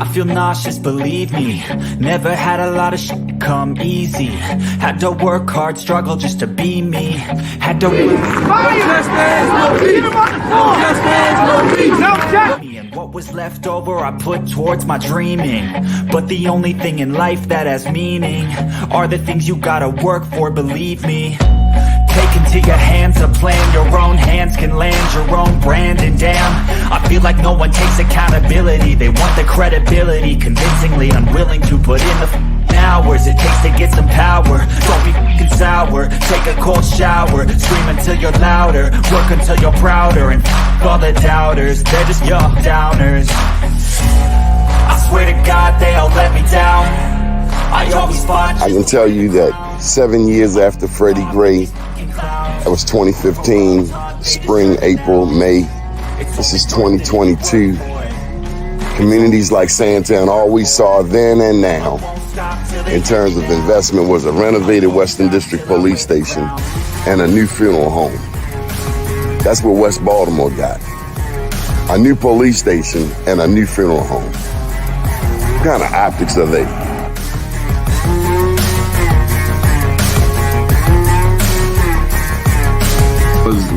I feel nauseous, believe me. Never had a lot of shit come easy. Had to work hard, struggle just to be me. Had to and what was left over I put towards my dreaming. But the only thing in life that has meaning are the things you gotta work for, believe me. Take into your hands a plan, your own hands can land your own brand. And damn, I feel like no one takes accountability. They want the credibility, convincingly unwilling to put in the hours it takes to get some power. Don't be f***ing sour, take a cold shower. Scream until you're louder, work until you're prouder. And f*** all the doubters, they're just your downers. I swear to God they all let me down. I always fought. I can tell you that 7 years after Freddie Gray, that was 2015, spring, April, May. This is 2022. Communities like Sandtown, all we saw then and now in terms of investment was a renovated Western District Police Station and a new funeral home. That's what West Baltimore got. A new police station and a new funeral home. What kind of optics are they?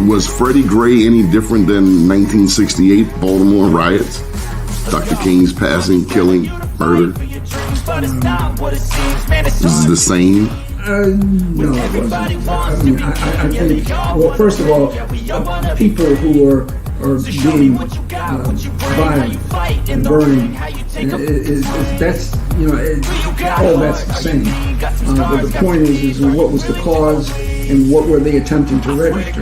Was Freddie Gray any different than 1968 Baltimore riots? Dr. King's passing, killing, murder? This is the same? No, it wasn't. I mean, I think, well, first of all, people who are being violent and burning, that's, you know, all that's the same. But the point is what was the cause and what were they attempting to register?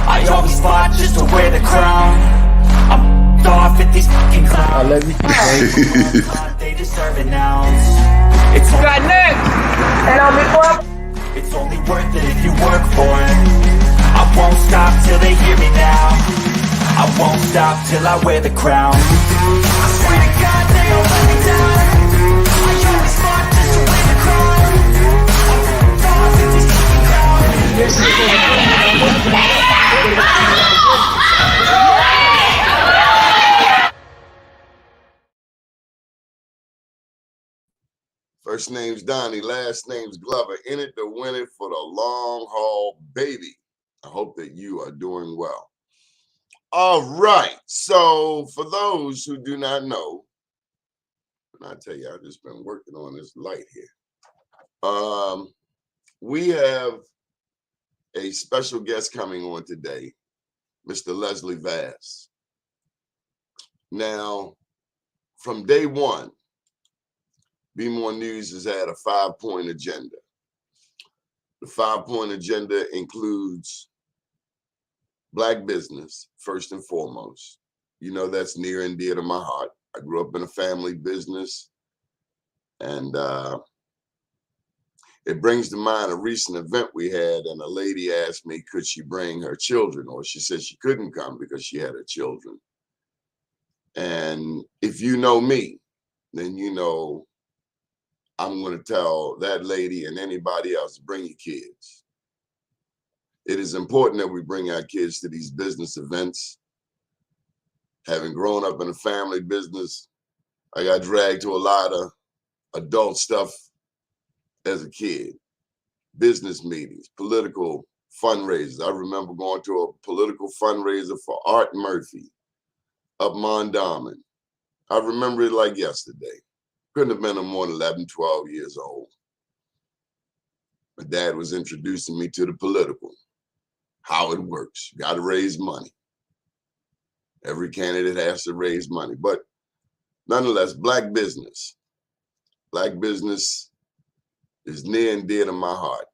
I always fought just to wear the crown. I'm off at these fucking clowns. I love you. They deserve it now. It's got next. It's only worth it if you work for it. I won't stop till they hear me now. I won't stop till I wear the crown. I swear to God they all let me down. I always fought just to wear the crown. I'm off at these fucking clowns. First name's Donnie, last name's Glover. In it to win it for the long haul, baby. I hope that you are doing well. All right. So for those who do not know, and I tell you, I've just been working on this light here. We have a special guest coming on today, Mr. Leslie Vass. Now, from day one, Be More News has had a 5-point agenda. The 5-point agenda includes Black business, first and foremost. You know, that's near and dear to my heart. I grew up in a family business, and it brings to mind a recent event we had, and a lady asked me, could she bring her children? Or she said she couldn't come because she had her children. And if you know me, then you know I'm going to tell that lady and anybody else, bring your kids. It is important that we bring our kids to these business events. Having grown up in a family business, I got dragged to a lot of adult stuff as a kid. Business meetings, political fundraisers. I remember going to a political fundraiser for Art Murphy up Mondawmin. I remember it like yesterday. Couldn't have been no more than 11, 12 years old. My dad was introducing me to the political, how it works. You got to raise money. Every candidate has to raise money. But nonetheless, Black business. Black business is near and dear to my heart.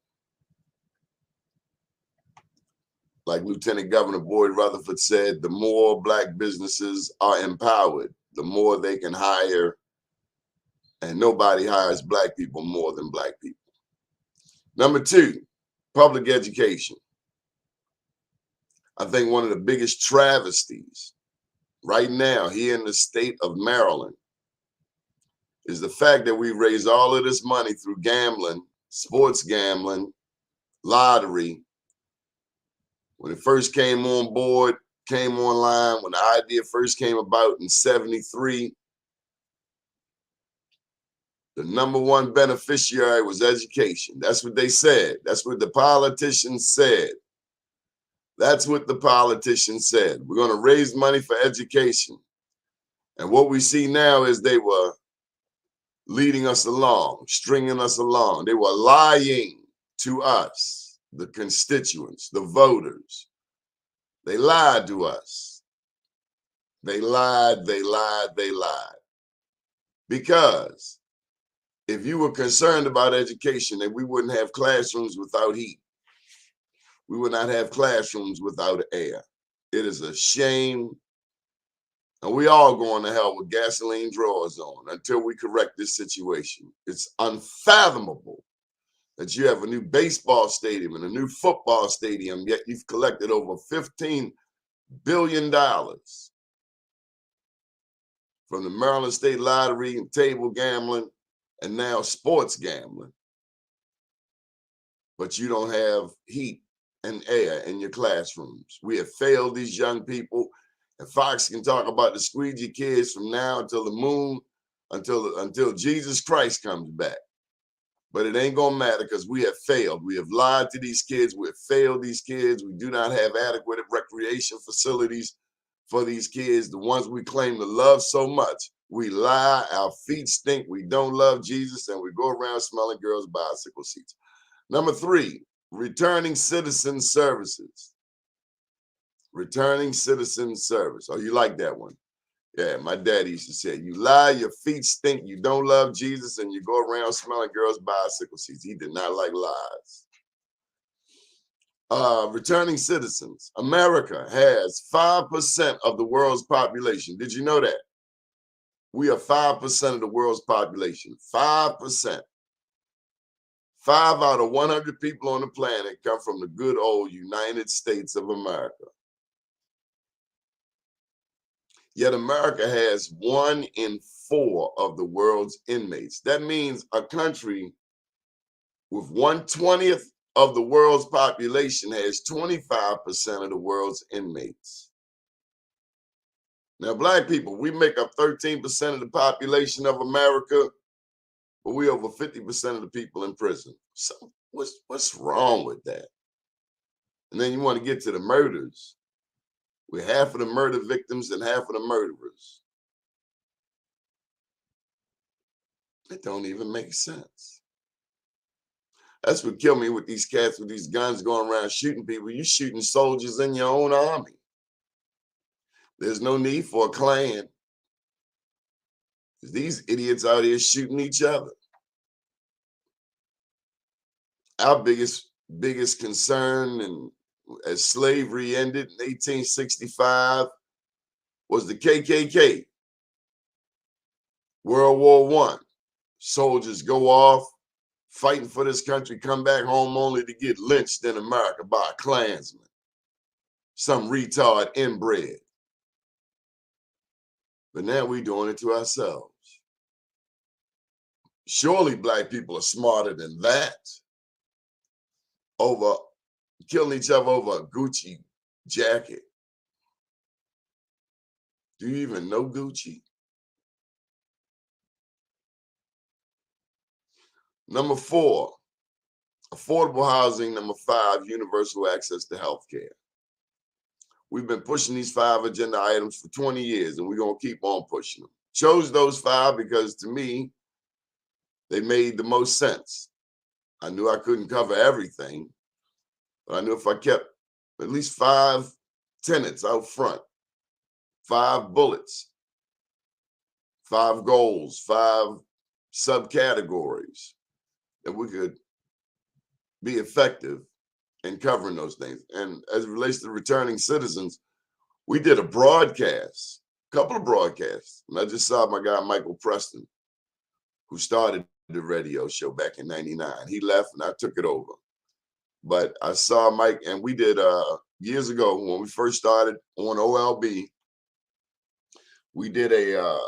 Like Lieutenant Governor Boyd Rutherford said, the more Black businesses are empowered, the more they can hire. And nobody hires Black people more than Black people. Number 2, public education. I think one of the biggest travesties right now here in the state of Maryland is the fact that we raise all of this money through gambling, sports gambling, lottery. When it first came on board, came online, when the idea first came about in 73, the #1 beneficiary was education. That's what they said. That's what the politicians said. That's what the politicians said. We're going to raise money for education. And what we see now is they were leading us along, stringing us along. They were lying to us, the constituents, the voters. They lied to us. They lied, they lied, they lied. Because if you were concerned about education, then we wouldn't have classrooms without heat. We would not have classrooms without air. It is a shame. And we all going to hell with gasoline drawers on until we correct this situation. It's unfathomable that you have a new baseball stadium and a new football stadium, yet you've collected over $15 billion from the Maryland State Lottery and table gambling and now sports gambling. But you don't have heat and air in your classrooms. We have failed these young people. And Fox can talk about the squeegee kids from now until the moon, until Jesus Christ comes back. But it ain't gonna matter because we have failed. We have lied to these kids. We have failed these kids. We do not have adequate recreation facilities for these kids, the ones we claim to love so much. We lie, our feet stink, we don't love Jesus, and we go around smelling girls' bicycle seats. #3, returning citizen services. Returning citizen service. Oh, you like that one? Yeah, my daddy used to say, you lie, your feet stink, you don't love Jesus, and you go around smelling girls' bicycle seats. He did not like lies. Returning citizens. America has 5% of the world's population. Did you know that? We are 5% of the world's population. 5%. 5 out of 100 people on the planet come from the good old United States of America. Yet America has 1 in 4 of the world's inmates. That means a country with 1/20th of the world's population has 25% of the world's inmates. Now, Black people, we make up 13% of the population of America, but we over 50% of the people in prison. So what's wrong with that? And then you want to get to the murders. We're half of the murder victims and half of the murderers. It don't even make sense. That's what killed me with these cats with these guns going around shooting people. You shooting soldiers in your own army. There's no need for a Klan. These idiots out here shooting each other. Our biggest concern, and as slavery ended in 1865, was the KKK. World War I. Soldiers go off, fighting for this country, come back home only to get lynched in America by a Klansman. Some retard inbred. But now we're doing it to ourselves. Surely Black people are smarter than that. Over killing each other over a Gucci jacket. Do you even know Gucci? #4, affordable housing. #5, universal access to health care. We've been pushing these 5 agenda items for 20 years, and we're going to keep on pushing them. Chose those 5 because, to me, they made the most sense. I knew I couldn't cover everything, but I knew if I kept at least 5 tenets out front, 5 bullets, 5 goals, 5 subcategories, that we could be effective in covering those things. And as it relates to returning citizens, we did a broadcast, a couple of broadcasts. And I just saw my guy, Michael Preston, who started the radio show back in '99. He left and I took it over. But I saw Mike, and we did years ago when we first started on OLB, we did a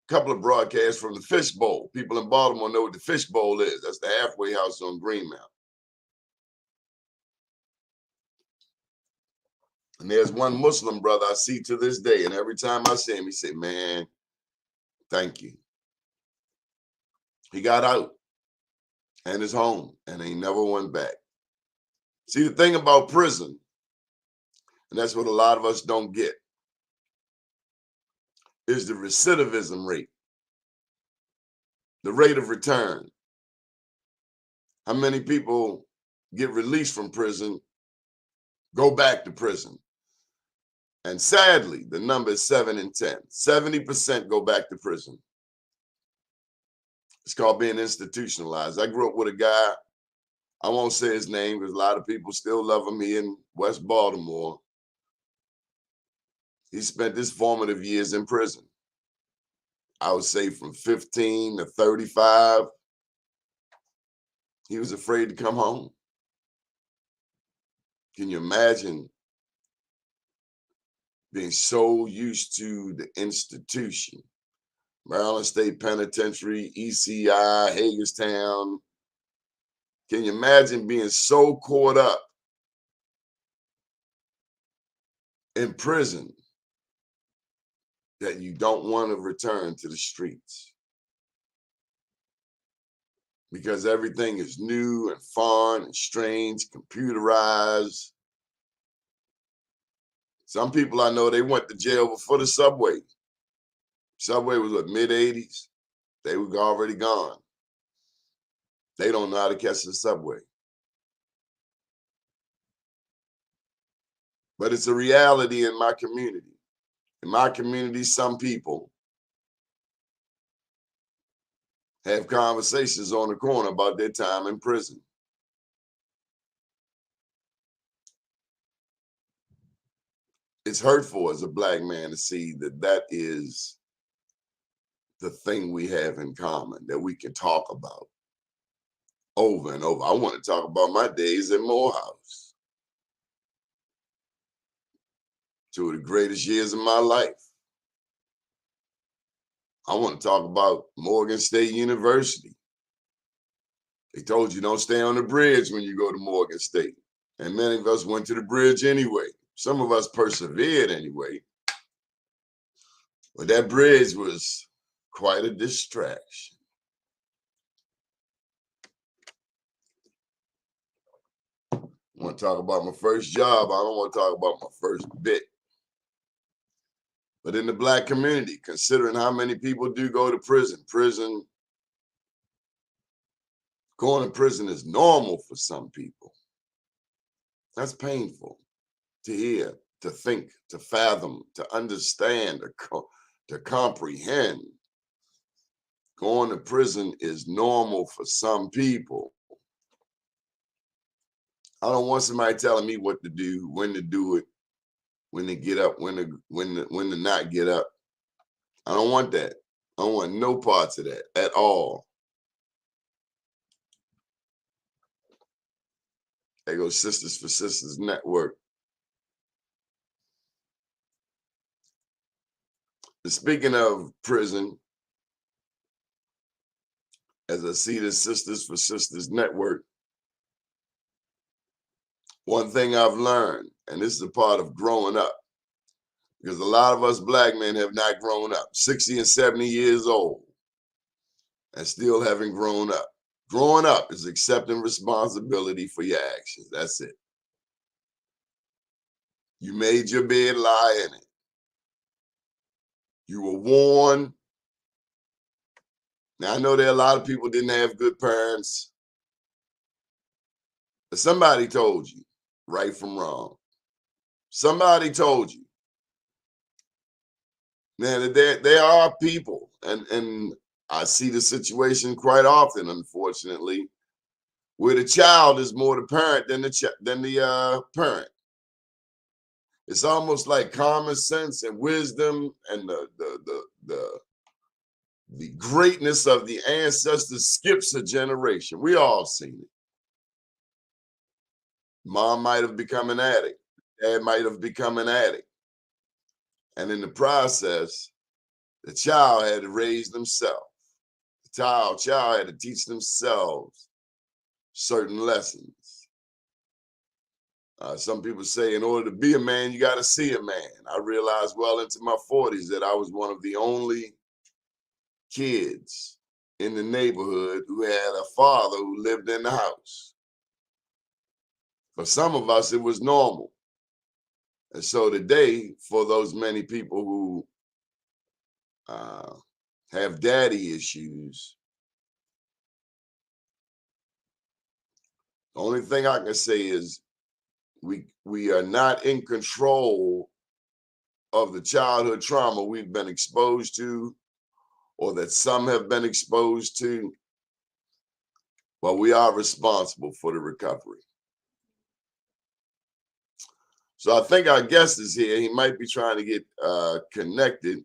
couple of broadcasts from the Fish Bowl. People in Baltimore know what the Fish Bowl is. That's the halfway house on Greenmount. And there's one Muslim brother I see to this day, and every time I see him, he say, man, thank you. He got out and is home, and he never went back. See, the thing about prison, and that's what a lot of us don't get, is the recidivism rate, the rate of return. How many people get released from prison, go back to prison? And sadly, the number is 7 in 10. 70% go back to prison. It's called being institutionalized. I grew up with a guy, I won't say his name because a lot of people still love him here in West Baltimore. He spent his formative years in prison. I would say from 15 to 35. He was afraid to come home. Can you imagine being so used to the institution? Maryland State Penitentiary, ECI, Hagerstown. Can you imagine being so caught up in prison that you don't want to return to the streets? Because everything is new and fun and strange, computerized. Some people I know, they went to jail before the subway. Subway was what, mid-80s? They were already gone. They don't know how to catch the subway. But it's a reality in my community. In my community, some people have conversations on the corner about their time in prison. It's hurtful as a Black man to see that that is the thing we have in common, that we can talk about over and over. I want to talk about my days in Morehouse. Two of the greatest years of my life. I want to talk about Morgan State University. They told you don't stay on the bridge when you go to Morgan State. And many of us went to the bridge anyway. Some of us persevered anyway. But that bridge was quite a distraction. I want to talk about my first job. I don't want to talk about my first bit. But in the Black community, considering how many people do go to prison, going to prison is normal for some people. That's painful to hear, to think, to fathom, to understand, to comprehend. Going to prison is normal for some people. I don't want somebody telling me what to do, when to do it, when to get up, when to not get up. I don't want that. I don't want no parts of that at all. There goes Sisters for Sisters Network. And speaking of prison, as I see the Sisters for Sisters Network, one thing I've learned, and this is a part of growing up, because a lot of us Black men have not grown up, 60 and 70 years old, and still haven't grown up. Growing up is accepting responsibility for your actions. That's it. You made your bed, lie in it. You were warned. Now, I know there are a lot of people didn't have good parents, but somebody told you right from wrong. Somebody told you. Now, there are people, and I see the situation quite often, unfortunately, where the child is more the parent than the parent. It's almost like common sense and wisdom and the greatness of the ancestors skips a generation. We all seen it. Mom might have become an addict. Dad might have become an addict. And in the process, the child had to raise themselves. The child had to teach themselves certain lessons. Some people say in order to be a man, you got to see a man. I realized well into my 40s that I was one of the only kids in the neighborhood who had a father who lived in the house. For some of us, it was normal. And so today, for those many people who have daddy issues, the only thing I can say is we are not in control of the childhood trauma we've been exposed to, or that some have been exposed to, but we are responsible for the recovery. So I think our guest is here. He might be trying to get connected.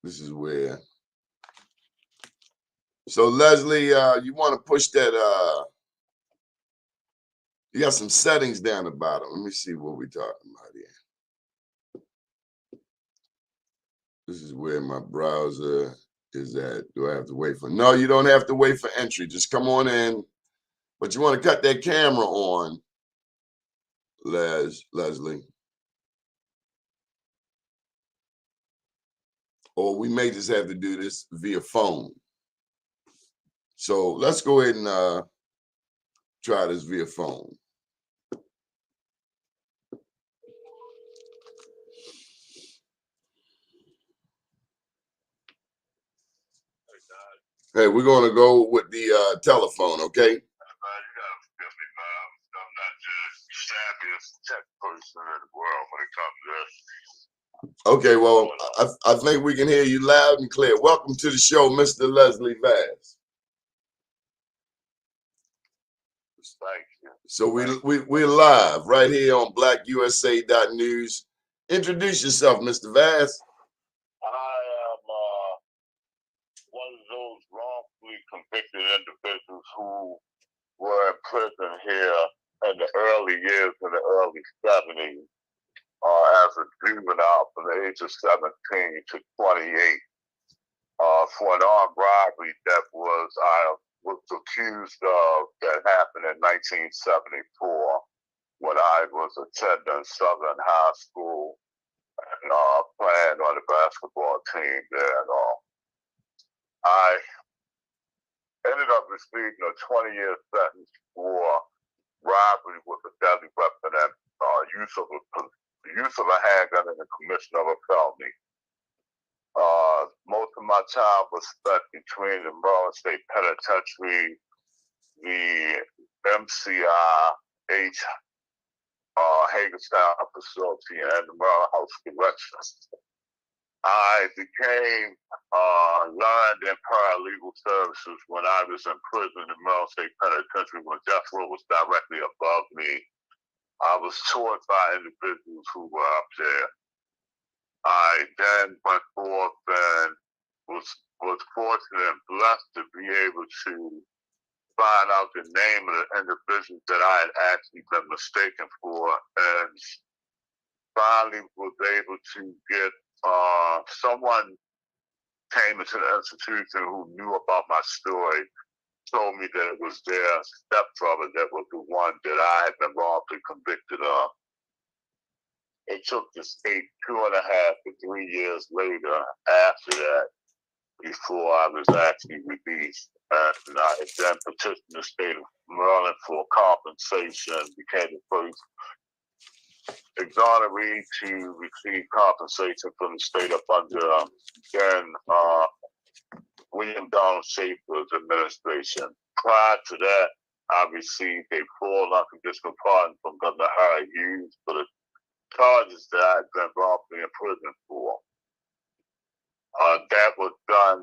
This is where. So Leslie, you want to push that, you got some settings down the bottom. Let me see what we're talking about here. This is where my browser is at. Do I have to wait for? No, you don't have to wait for entry. Just come on in. But you want to cut that camera on, Leslie. Or we may just have to do this via phone. So let's go ahead and try this via phone. Hey, we're going to go with the telephone, okay? You gotta forgive me, man. I'm not the savviest tech person in the world when it comes to this. Okay, well, I think we can hear you loud and clear. Welcome to the show, Mr. Leslie Vass. Thank you. So we're live right here on blackusa.news. Introduce yourself, Mr. Vass. I am one of those wrongfully convicted individuals who were in prison here in the early years, in the early 70s, as a juvenile from the age of 17 to 28, for an armed robbery that I was accused of that happened in 1974 when I was attending Southern High School and playing on the basketball team there and all. I ended up receiving a 20-year sentence for robbery with a deadly weapon and use of a handgun in the commission of a felony. Most of my time was spent between the Maryland State Penitentiary, the MCI, Hagerstown facility, and the Maryland House of Corrections. I became learned in paralegal services when I was in prison in Maryland State Penitentiary when death row was directly above me. I was taught by individuals who were up there. I then went forth and was fortunate and blessed to be able to find out the name of the individuals that I had actually been mistaken for, and finally was able to get someone came into the institution who knew about my story, told me that it was their stepbrother that was the one that I had been wrongfully convicted of. It took the state 2.5 to 3 years later after that before I was actually released. And I then petitioned the state of Maryland for compensation, became the first exoneree to receive compensation from the state up under then William Donald Schaefer's administration. Prior to that, I received a full unconditional pardon from Governor Harry Hughes for the charges that I had been wrongfully in prison for. That was done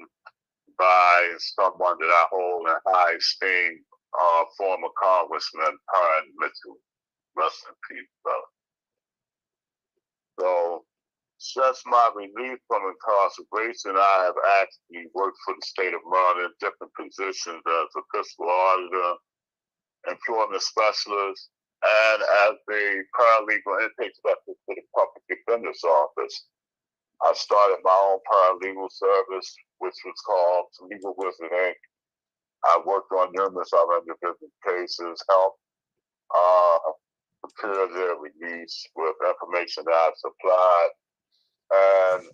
by someone that I hold in high esteem, former Congressman Perrin Mitchell. Rest in peace, brother. So, since my release from incarceration, I have actually worked for the state of Maryland in different positions as a fiscal auditor, employment specialist, and as a paralegal intake specialist for the public defender's office. I started my own paralegal service, which was called Legal Wizard Inc. I worked on numerous other individual cases, helped prepare their release with information that I've supplied. And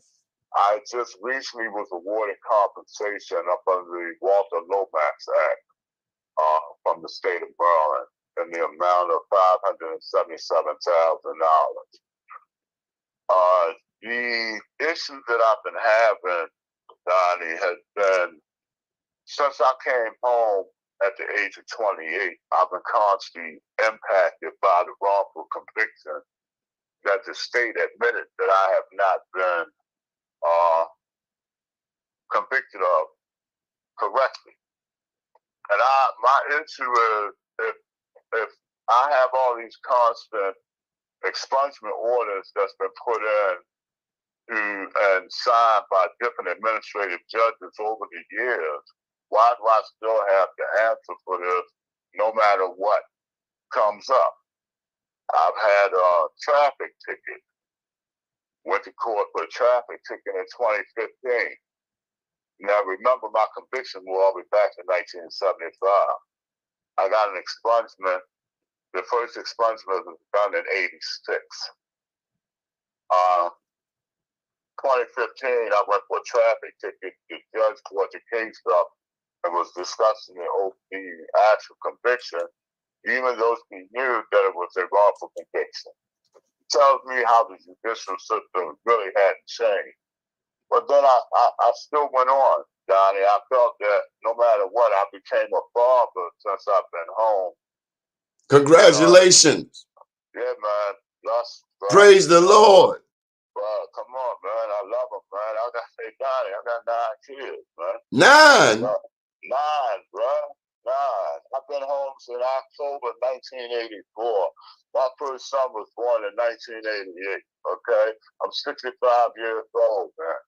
I just recently was awarded compensation up under the Walter Lomax Act from the state of Maryland in the amount of $577,000. The issues that I've been having, Donnie, has been since I came home at the age of 28, I've been constantly impacted by the wrongful conviction that the state admitted that I have not been convicted of correctly. And my issue is if I have all these constant expungement orders that's been put in and signed by different administrative judges over the years, why do I still have to answer for this no matter what comes up? I've had a traffic ticket. Went to court for a traffic ticket in 2015. Now, remember, my conviction was all the way back in 1975. I got an expungement. The first expungement was done in 86. 2015, I went for a traffic ticket. The judge brought the case up and was discussing the actual conviction, even though he knew that it was a wrongful conviction. It tells me how the judicial system really hadn't changed. But then I still went on, Donnie. I felt that no matter what, I became a father since I've been home. Congratulations. Yeah, man. Praise the Lord. Bro, come on, man. I love him, man. I got to say, Donnie, I got 9 kids, man. 9? 9, bro. 9. I've been home since October 1984. My first son was born in 1988, okay? I'm 65 years old, man.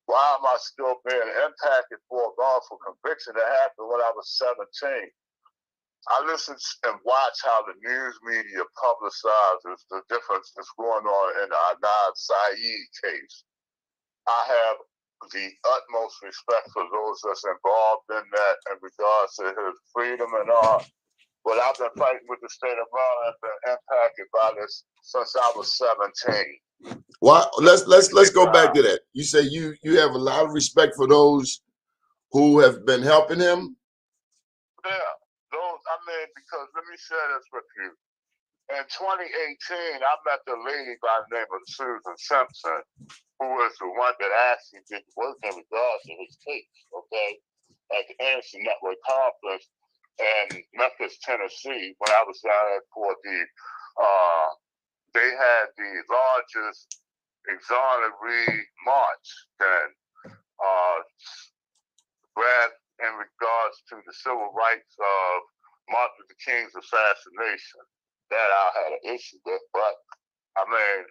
Why am I still being impacted for a wrongful conviction that happened when I was 17? I listen and watch how the news media publicizes the difference that's going on in the Adnan Syed case. I have the utmost respect for those that's involved in that in regards to his freedom and all. But I've been fighting with the state of Maryland and been impacted by this since I was 17. Well, let's go back to that. You say you have a lot of respect for those who have been helping him? Yeah. Because let me share this with you. In 2018, I met a lady by the name of Susan Simpson, who was the one that actually did work in regards to his case, okay, at the Anderson Network Conference in Memphis, Tennessee, when I was down there for they had the largest exoneree march then, in regards to the civil rights of Martin Luther King's assassination. That I had an issue with, but I mean,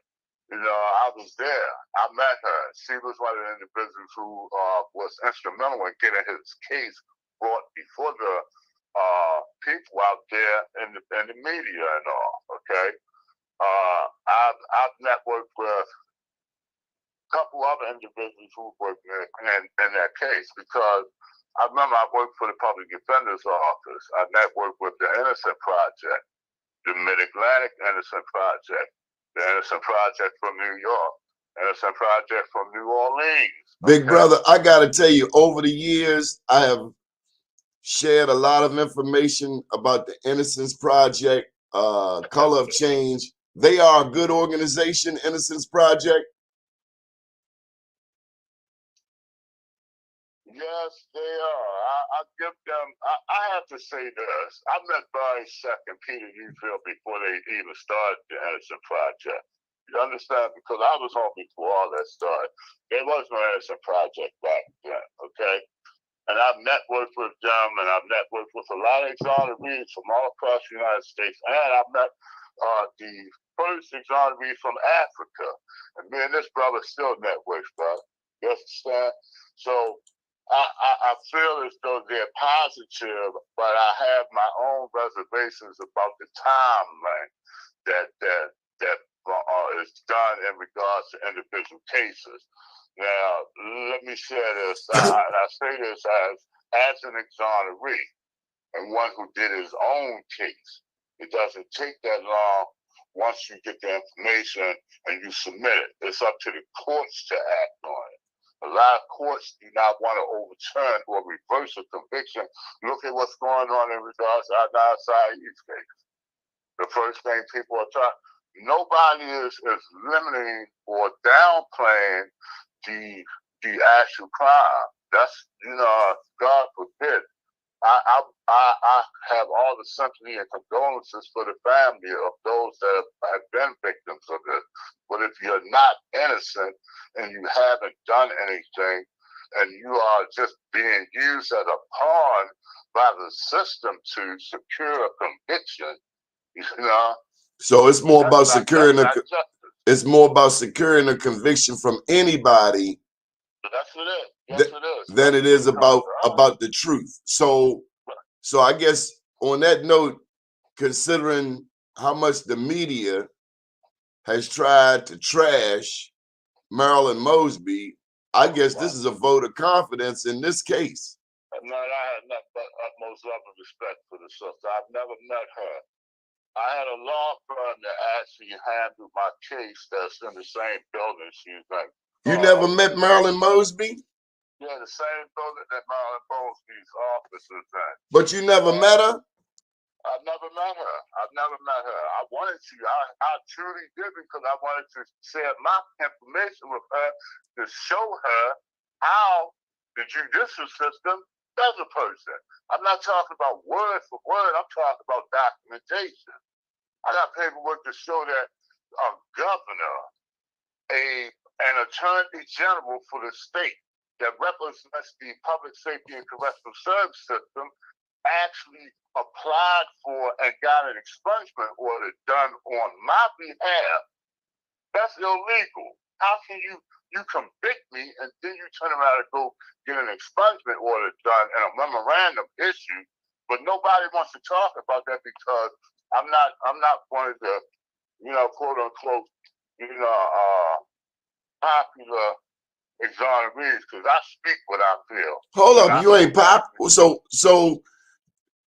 I was there. I met her. She was one of the individuals who was instrumental in getting his case brought before the people out there in the media and all. Okay, I've networked with a couple other individuals who worked in that case because I remember I worked for the Public Defender's Office. I networked with the Innocent Project, the Mid-Atlantic Innocent Project, the Innocent Project from New York, Innocent Project from New Orleans. Big brother, I got to tell you, over the years, I have shared a lot of information about the Innocence Project, Color of Change. They are a good organization, Innocence Project. Yes, they are. I give them, I have to say this. I met Barry Sheck and Peter Newfield before they even started the Innocent Project. You understand? Because I was home before all that started. There was no Innocent Project back then, okay? And I've networked with them, and I've networked with a lot of exonerees from all across the United States. And I've met the first exoneree from Africa. And me and this brother still networks, bro. You understand? So I feel as though they're positive, but I have my own reservations about the timeline that is done in regards to individual cases. Now, let me share this. I say this as an exoneree and one who did his own case. It doesn't take that long once you get the information and you submit it. It's up to the courts to act on it. A lot of courts do not want to overturn or reverse a conviction. Look at what's going on in regards to our Saeed's case. The first thing people are trying, nobody is limiting or downplaying the actual crime. That's, God forbid. I have all the sympathy and condolences for the family of those that have been victims of this. But if you're not innocent and you haven't done anything and you are just being used as a pawn by the system to secure a conviction, So it's more about securing it's more about securing a conviction from anybody. That's what it is. Yes, it is. Than it is about the truth. So I guess on that note, considering how much the media has tried to trash Marilyn Mosby, I guess this is a vote of confidence in this case. Man, I had nothing but utmost love and respect for the sister. I've never met her. I had a law firm that actually handled my case that's in the same building she's in. You never met Marilyn Mosby? Yeah, the same building that Marilyn Mosby's office is in. But you never met her? I've never met her. I wanted to. I truly did, because I wanted to share my information with her to show her how the judicial system does a person. I'm not talking about word for word. I'm talking about documentation. I got paperwork to show that a governor, an attorney general for the state that represents the public safety and correctional service system actually applied for and got an expungement order done on my behalf. That's illegal. How can you convict me and then you turn around and go get an expungement order done and a memorandum issued, but nobody wants to talk about that because I'm not one of the, quote unquote, popular exonerees, because I speak what I feel. Hold up, you ain't so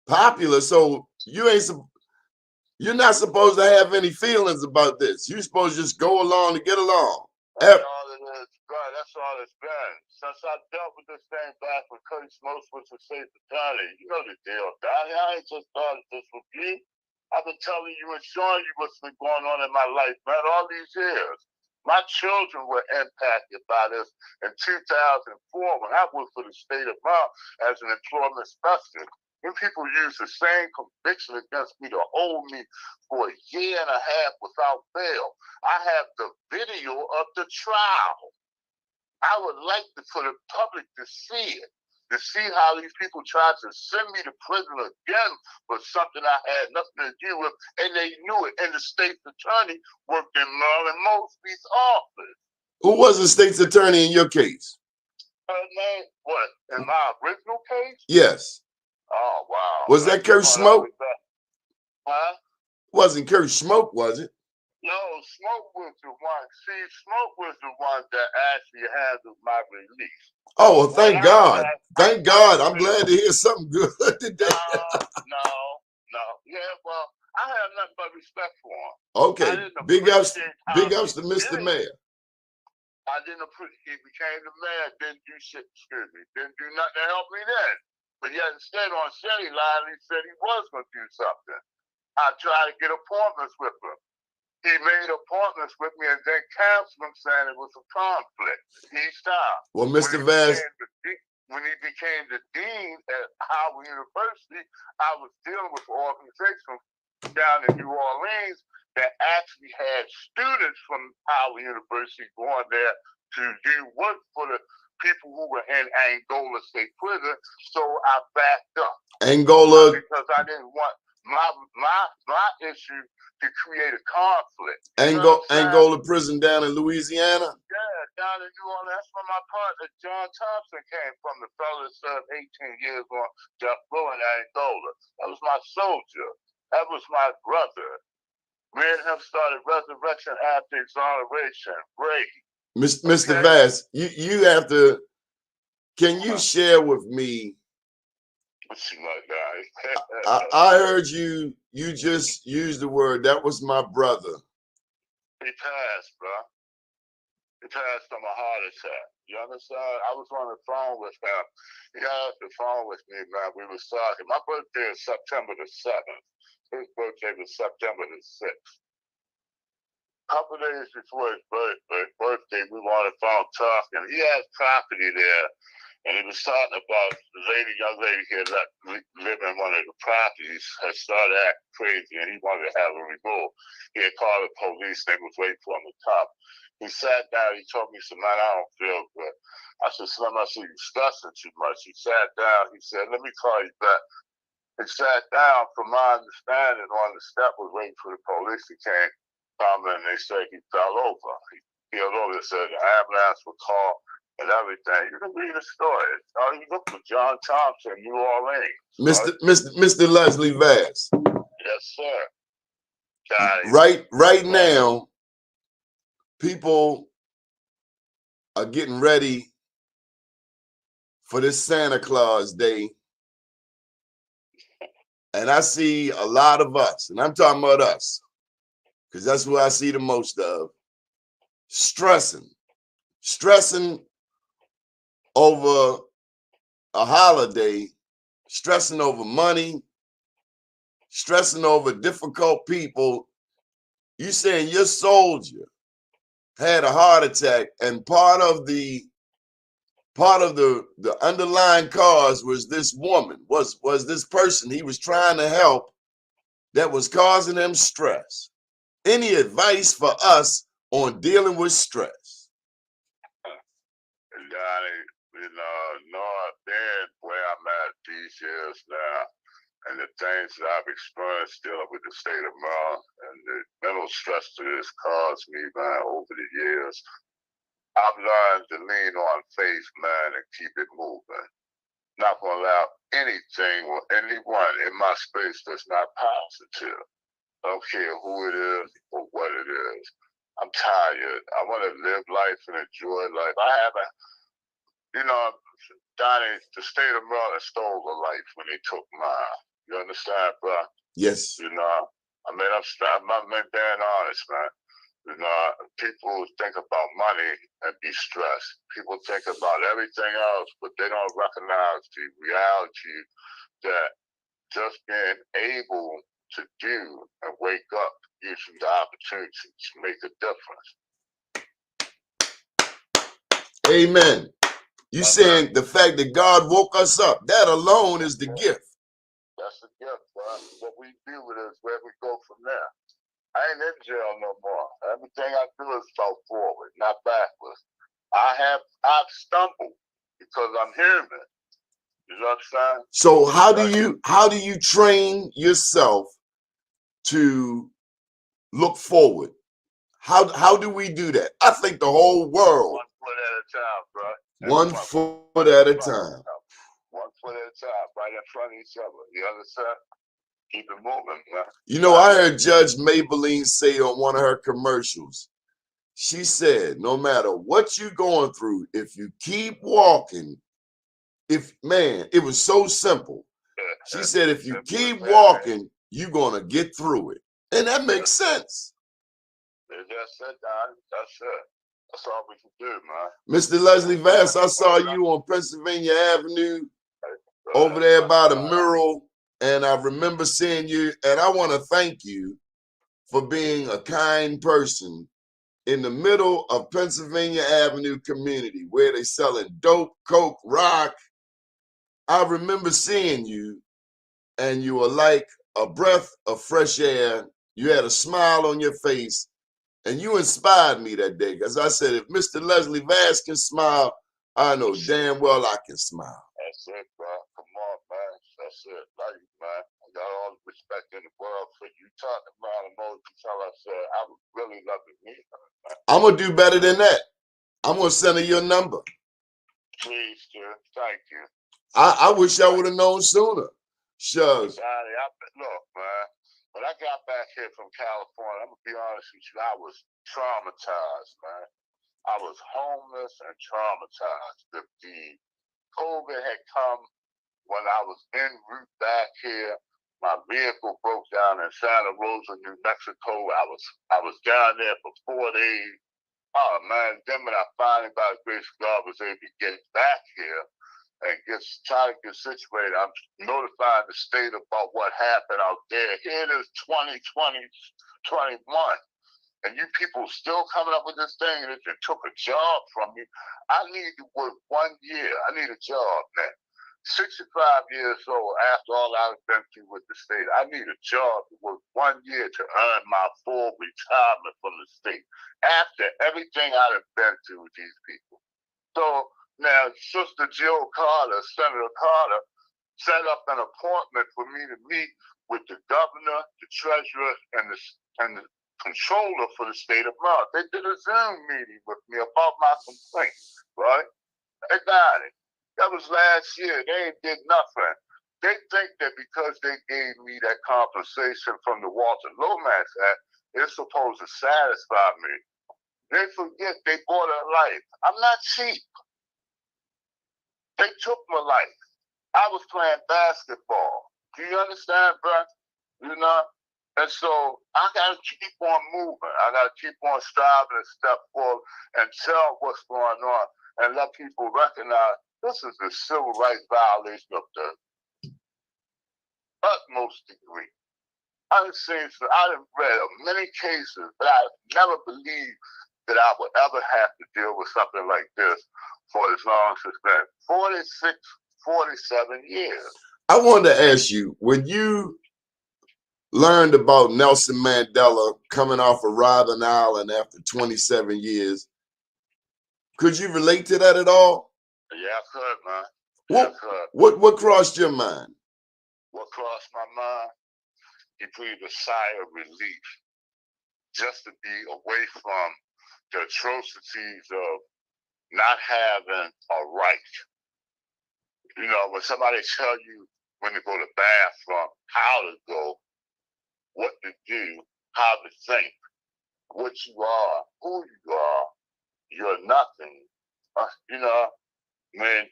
popular, so you're not supposed to have any feelings about this. You're supposed to just go along to get along. That's all it is. God, that's all it's been. Since I dealt with this thing back when Cody Smokes was a safe attorney, you know the deal, Donnie. I ain't just started this with you. I've been telling you and showing you what's been going on in my life, man, all these years. My children were impacted by this in 2004 when I worked for the state of Maryland as an employment specialist. When people use the same conviction against me to hold me for a year and a half without bail, I have the video of the trial. I would like for the public to see it, to see how these people tried to send me to prison again for something I had nothing to do with, and they knew it. And the state's attorney worked in Marilyn Mosby's office. Who was the state's attorney in your case? Her name, what, in my original case? Yes. Oh, wow. Was that Kurt Smoke? Huh? Wasn't Kurt Smoke, was it? No, Smoke was the one. See, Smoke was the one that actually handled my release. Oh, well, thank God. Thank God. I'm glad to hear something good today. No. Yeah, well, I have nothing but respect for him. Okay. Big ups to Mr. Mayor. I didn't appreciate he became the mayor, didn't do shit, didn't do nothing to help me then. But yet instead on Shelly Line, he said he was going to do something. I tried to get appointments with him. He made appointments with me and then canceled them, saying it was a conflict each time. Well, Mr. Vass, when he became the dean at Howard University, I was dealing with organizations down in New Orleans that actually had students from Howard University going there to do work for the people who were in Angola State Prison. So I backed up. Angola, because I didn't want my issue to create a conflict. Angola prison down in Louisiana? Yeah, down in New Orleans. That's where my partner John Thompson came from, the fellow that served 18 years on death row in Angola. That was my soldier. That was my brother. Me and him started Resurrection after exoneration. Great. Mr. Vass, you have to, can you share with me She like that. I heard you just used the word, that was my brother. He passed, bro. He passed from a heart attack. You understand? I was on the phone with him. He got off the phone with me, man. We was talking. My birthday is September the 7th. His birthday was September the 6th. A couple days before his birthday, we were on the phone talking. He has property there. And he was talking about the young lady here that lived in one of the properties had started acting crazy and he wanted to have her removed. He had called the police, they was waiting for him to come. He sat down, he told me, he said, man, I don't feel good. I said, Slim, I see you stressing too much. He sat down, he said, let me call you back. He sat down, from my understanding, on the step was waiting for the police to come and they said he fell over. He fell over, they said the ambulance would call and everything. You can read the story. Oh, you look for John Thompson, New Orleans. Mr. Leslie Vass. Yes, sir. Right now, people are getting ready for this Santa Claus Day. And I see a lot of us, and I'm talking about us, because that's who I see the most of, stressing over a holiday, stressing over money, stressing over difficult people. You saying your soldier had a heart attack, and part of the underlying cause was this woman, was this person he was trying to help that was causing him stress. Any advice for us on dealing with stress? Donnie, knowing being where I'm at these years now, and the things that I've experienced dealing with the state of Maryland and the mental stress that has caused me, man, over the years, I've learned to lean on faith, man, and keep it moving. Not going to allow anything or anyone in my space that's not positive. I don't care who it is or what it is. I'm tired. I want to live life and enjoy life. I haven't, Donnie, the state of Maryland stole a life when they took mine. You understand, bro? Yes. I'm being honest, man. People think about money and be stressed. People think about everything else, but they don't recognize the reality that just being able to do and wake up gives you the opportunity to make a difference. Amen. You saying the fact that God woke us up, that alone is the gift. That's the gift, bro. What we do with it is where we go from there. I ain't in jail no more. Everything I do is go forward, not backwards. I've stumbled because I'm human. You know what I'm saying? So how do you train yourself to look forward? How do we do that? I think the whole world. 1 foot at a time, bro. 1 foot at a time. 1 foot at a time, right in front of each other. You understand? Keep it moving, man. I heard Judge Maybelline say on one of her commercials, she said, no matter what you're going through, if you keep walking, it was so simple. She said, if you keep walking, you're going to get through it. And that makes sense. That's it, Don. That's it. That's all we can do, man. Mr. Leslie Vass, I saw you on Pennsylvania Avenue over there by the mural, and I remember seeing you, and I want to thank you for being a kind person in the middle of Pennsylvania Avenue community where they selling dope, coke, rock. I remember seeing you, and you were like a breath of fresh air. You had a smile on your face, and you inspired me that day, because I said, if Mr. Leslie Vass can smile, I know damn well I can smile. That's it, bro. Come on, man. That's it. Love you, man. I got all the respect in the world for you. Talking about emoji till I said I would really love to meet her, man. I'm going to do better than that. I'm going to send her your number. Please, sir. Thank you. I wish I would have known sooner. Shucks. Look, man. When I got back here from California, I'm going to be honest with you, I was traumatized, man. I was homeless and traumatized. The COVID had come when I was en route back here, my vehicle broke down in Santa Rosa, New Mexico. I was down there for 4 days. Oh man, then when I finally, by the grace of God, was able to get back here and try to get situated, I'm notifying the state about what happened out there. Here it is 2020, 21. And you people still coming up with this thing that you took a job from me. I need to work 1 year. I need a job now. 65 years old, after all I've been through with the state, I need a job to work 1 year to earn my full retirement from the state. After everything I've been through with these people. So now Sister Jill Carter, Senator Carter, set up an appointment for me to meet with the governor, the treasurer, and the controller for the state of Maryland. They did a Zoom meeting with me about my complaint, right? They got it. That was last year. They ain't did nothing. They think that because they gave me that compensation from the Walter Lomax Act, it's supposed to satisfy me. They forget they bought a life. I'm not cheap. They took my life. I was playing basketball. Do you understand, bro? You know? And so I got to keep on moving. I got to keep on striving and step forward and tell what's going on and let people recognize this is a civil rights violation of the utmost degree. I've read of many cases, but I never believed that I would ever have to deal with something like this for as long as it's been 46, 47 years. I wanted to ask you, when you learned about Nelson Mandela coming off of Robben Island after 27 years, could you relate to that at all? Yeah, I could, man. Yeah, I could. What crossed your mind? What crossed my mind? He breathed a sigh of relief just to be away from the atrocities of not having a right. You know, when somebody tell you when to go to the bathroom, how to go, what to do, how to think, what you are, who you are, you're nothing. You know, when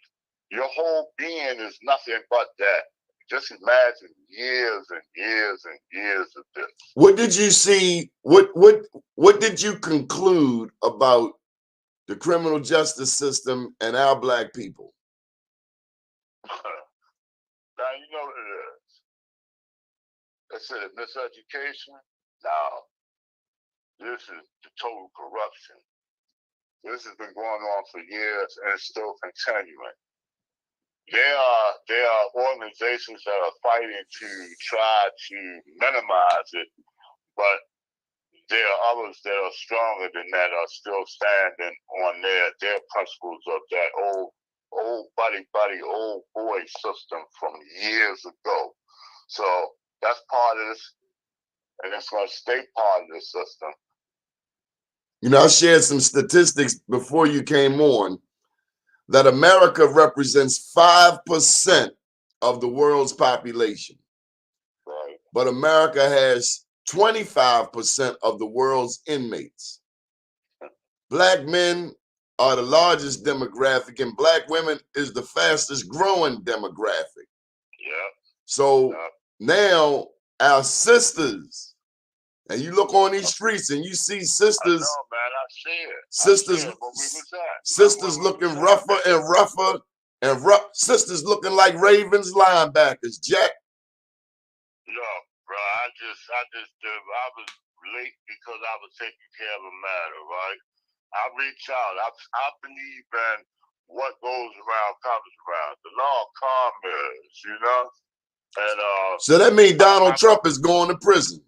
your whole being is nothing but that. Just imagine years and years and years of this. What did you see? What did you conclude about the criminal justice system and our black people? Now you know what it is. They said miseducation. Now this is the total corruption. This has been going on for years and it's still continuing. There are organizations that are fighting to try to minimize it, but there are others that are stronger than that are still standing on their principles of that old buddy, old boy system from years ago. So that's part of this, and it's going to stay part of this system. You know, I shared some statistics before you came on that America represents 5% of the world's population. Right. But America has 25% of the world's inmates. Black men are the largest demographic, and black women is the fastest growing demographic. Yeah. So now our sisters, and you look on these streets and you see sisters. I know, man. I see it. Sisters looking rougher and rougher, and sisters looking like Ravens linebackers. Jack. No, bro. I was late because I was taking care of a matter, right? I reach out. I believe in what goes around comes around. The law of karma is, you know? And so that means Donald Trump is going to prison.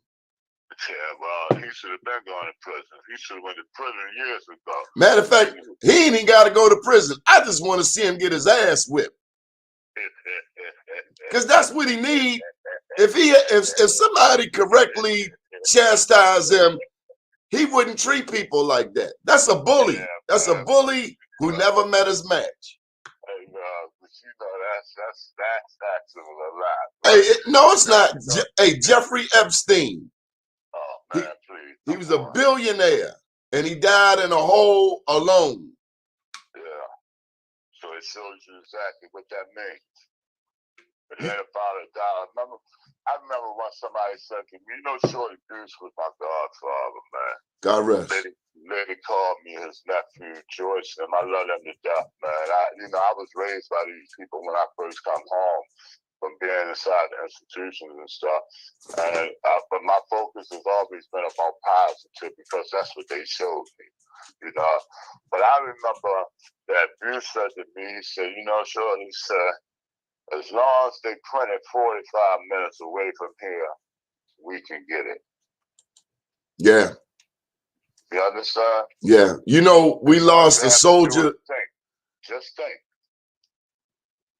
Yeah, well, he should have been going to prison. He should have went to prison years ago. Matter of fact, he ain't even got to go to prison. I just want to see him get his ass whipped. Because that's what he need. If somebody correctly chastised him, he wouldn't treat people like that. That's a bully. Yeah, that's a bully who never met his match. Hey, but you know, that's a lot. Hey, no, it's not. Hey, Jeffrey Epstein. Oh, man, please. He was a billionaire, and he died in a hole alone. Yeah. So it shows you exactly what that means. And then about a dollar. I remember when somebody said to me, you know, Shorty Goose was my godfather, man. God rest. Lady called me his nephew, George, and I love him to death, man. I was raised by these people when I first come home from being inside the institutions and stuff. But my focus has always been about positive because that's what they showed me, you know. But I remember that Bruce said to me, he said, you know, Shorty, he said, as long as they print it 45 minutes away from here, we can get it. Yeah. You understand? Yeah. You know, we lost a soldier. Just think.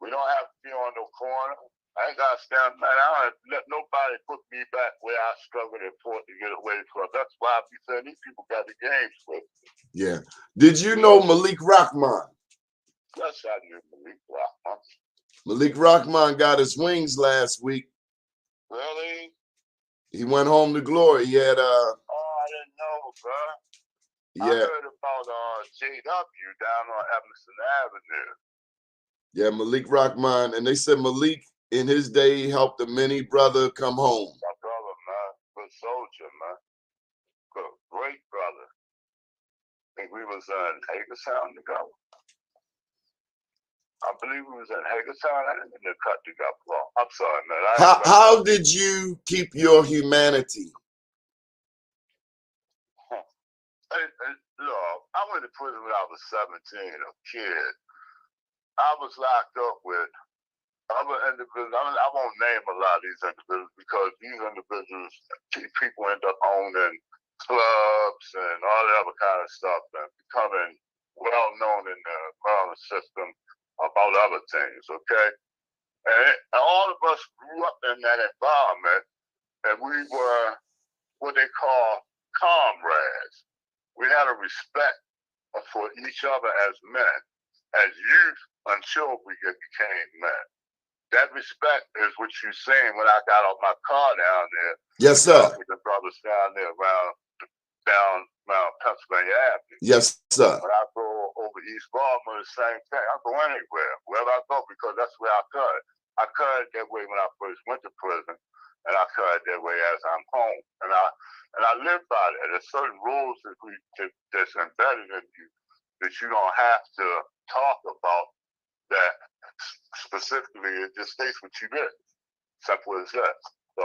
We don't have to be on no corner. I ain't got to stand, man. I don't let nobody put me back where I struggled and fought to get away from. That's why I be saying these people got the game with. Yeah. Did you know Malik Rahman? Yes, I knew Malik Rahman. Malik Rahman got his wings last week. Really? He went home to glory. He had Oh, I didn't know, bro. yeah. I heard about JW down on Emerson Avenue. Yeah, Malik Rahman. And they said Malik in his day helped a many brother come home. My brother, man. Good soldier, man. Good, great brother. I think we was in Hagerstown together. I believe we was in Hagerstown. I didn't mean to cut the guy off. I'm sorry, man. How did you keep your humanity? Look, I went to prison when I was 17, a kid. I was locked up with other individuals. I won't name a lot of these individuals because these individuals, people end up owning clubs and all that other kind of stuff and becoming well known in the Maryland system about other things, okay? And all of us grew up in that environment, and we were what they call comrades. We had a respect for each other as men, as youth, until we became men. That respect is what you're saying when I got off my car down there. Yes, sir. With the brothers down there around Pennsylvania Avenue. Yes, sir. When I go over East Baltimore, the same thing. I go anywhere, wherever I go, because that's where I cut. I cut that way when I first went to prison, and I cut that way as I'm home. And I live by that. There's certain rules that's embedded in you that you don't have to talk about that specifically. It just states what you did. Simple as that. So,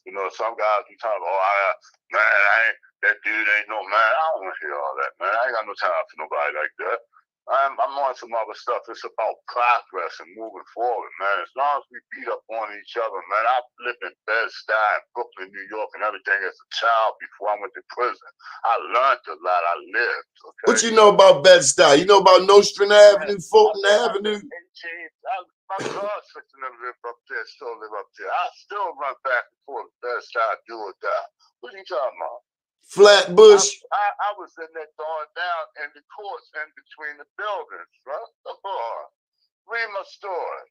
you know, some guys be talking about, that dude ain't no man. I don't want to hear all that, man. I ain't got no time for nobody like that. I'm on some other stuff. It's about progress and moving forward, man. As long as we beat up on each other, man. I've lived in Bed-Stuy, Brooklyn, New York, and everything as a child before I went to prison. I learned a lot. I lived, okay? What you know about Bed-Stuy? You know about Nostrand Avenue, Fulton Avenue? My God-sister never lived up there, still live up there. I still run back and forth to Bed-Stuy, do or die. What are you talking about? Flatbush. I was in there throwing down in the courts in between the buildings, right? Read my story.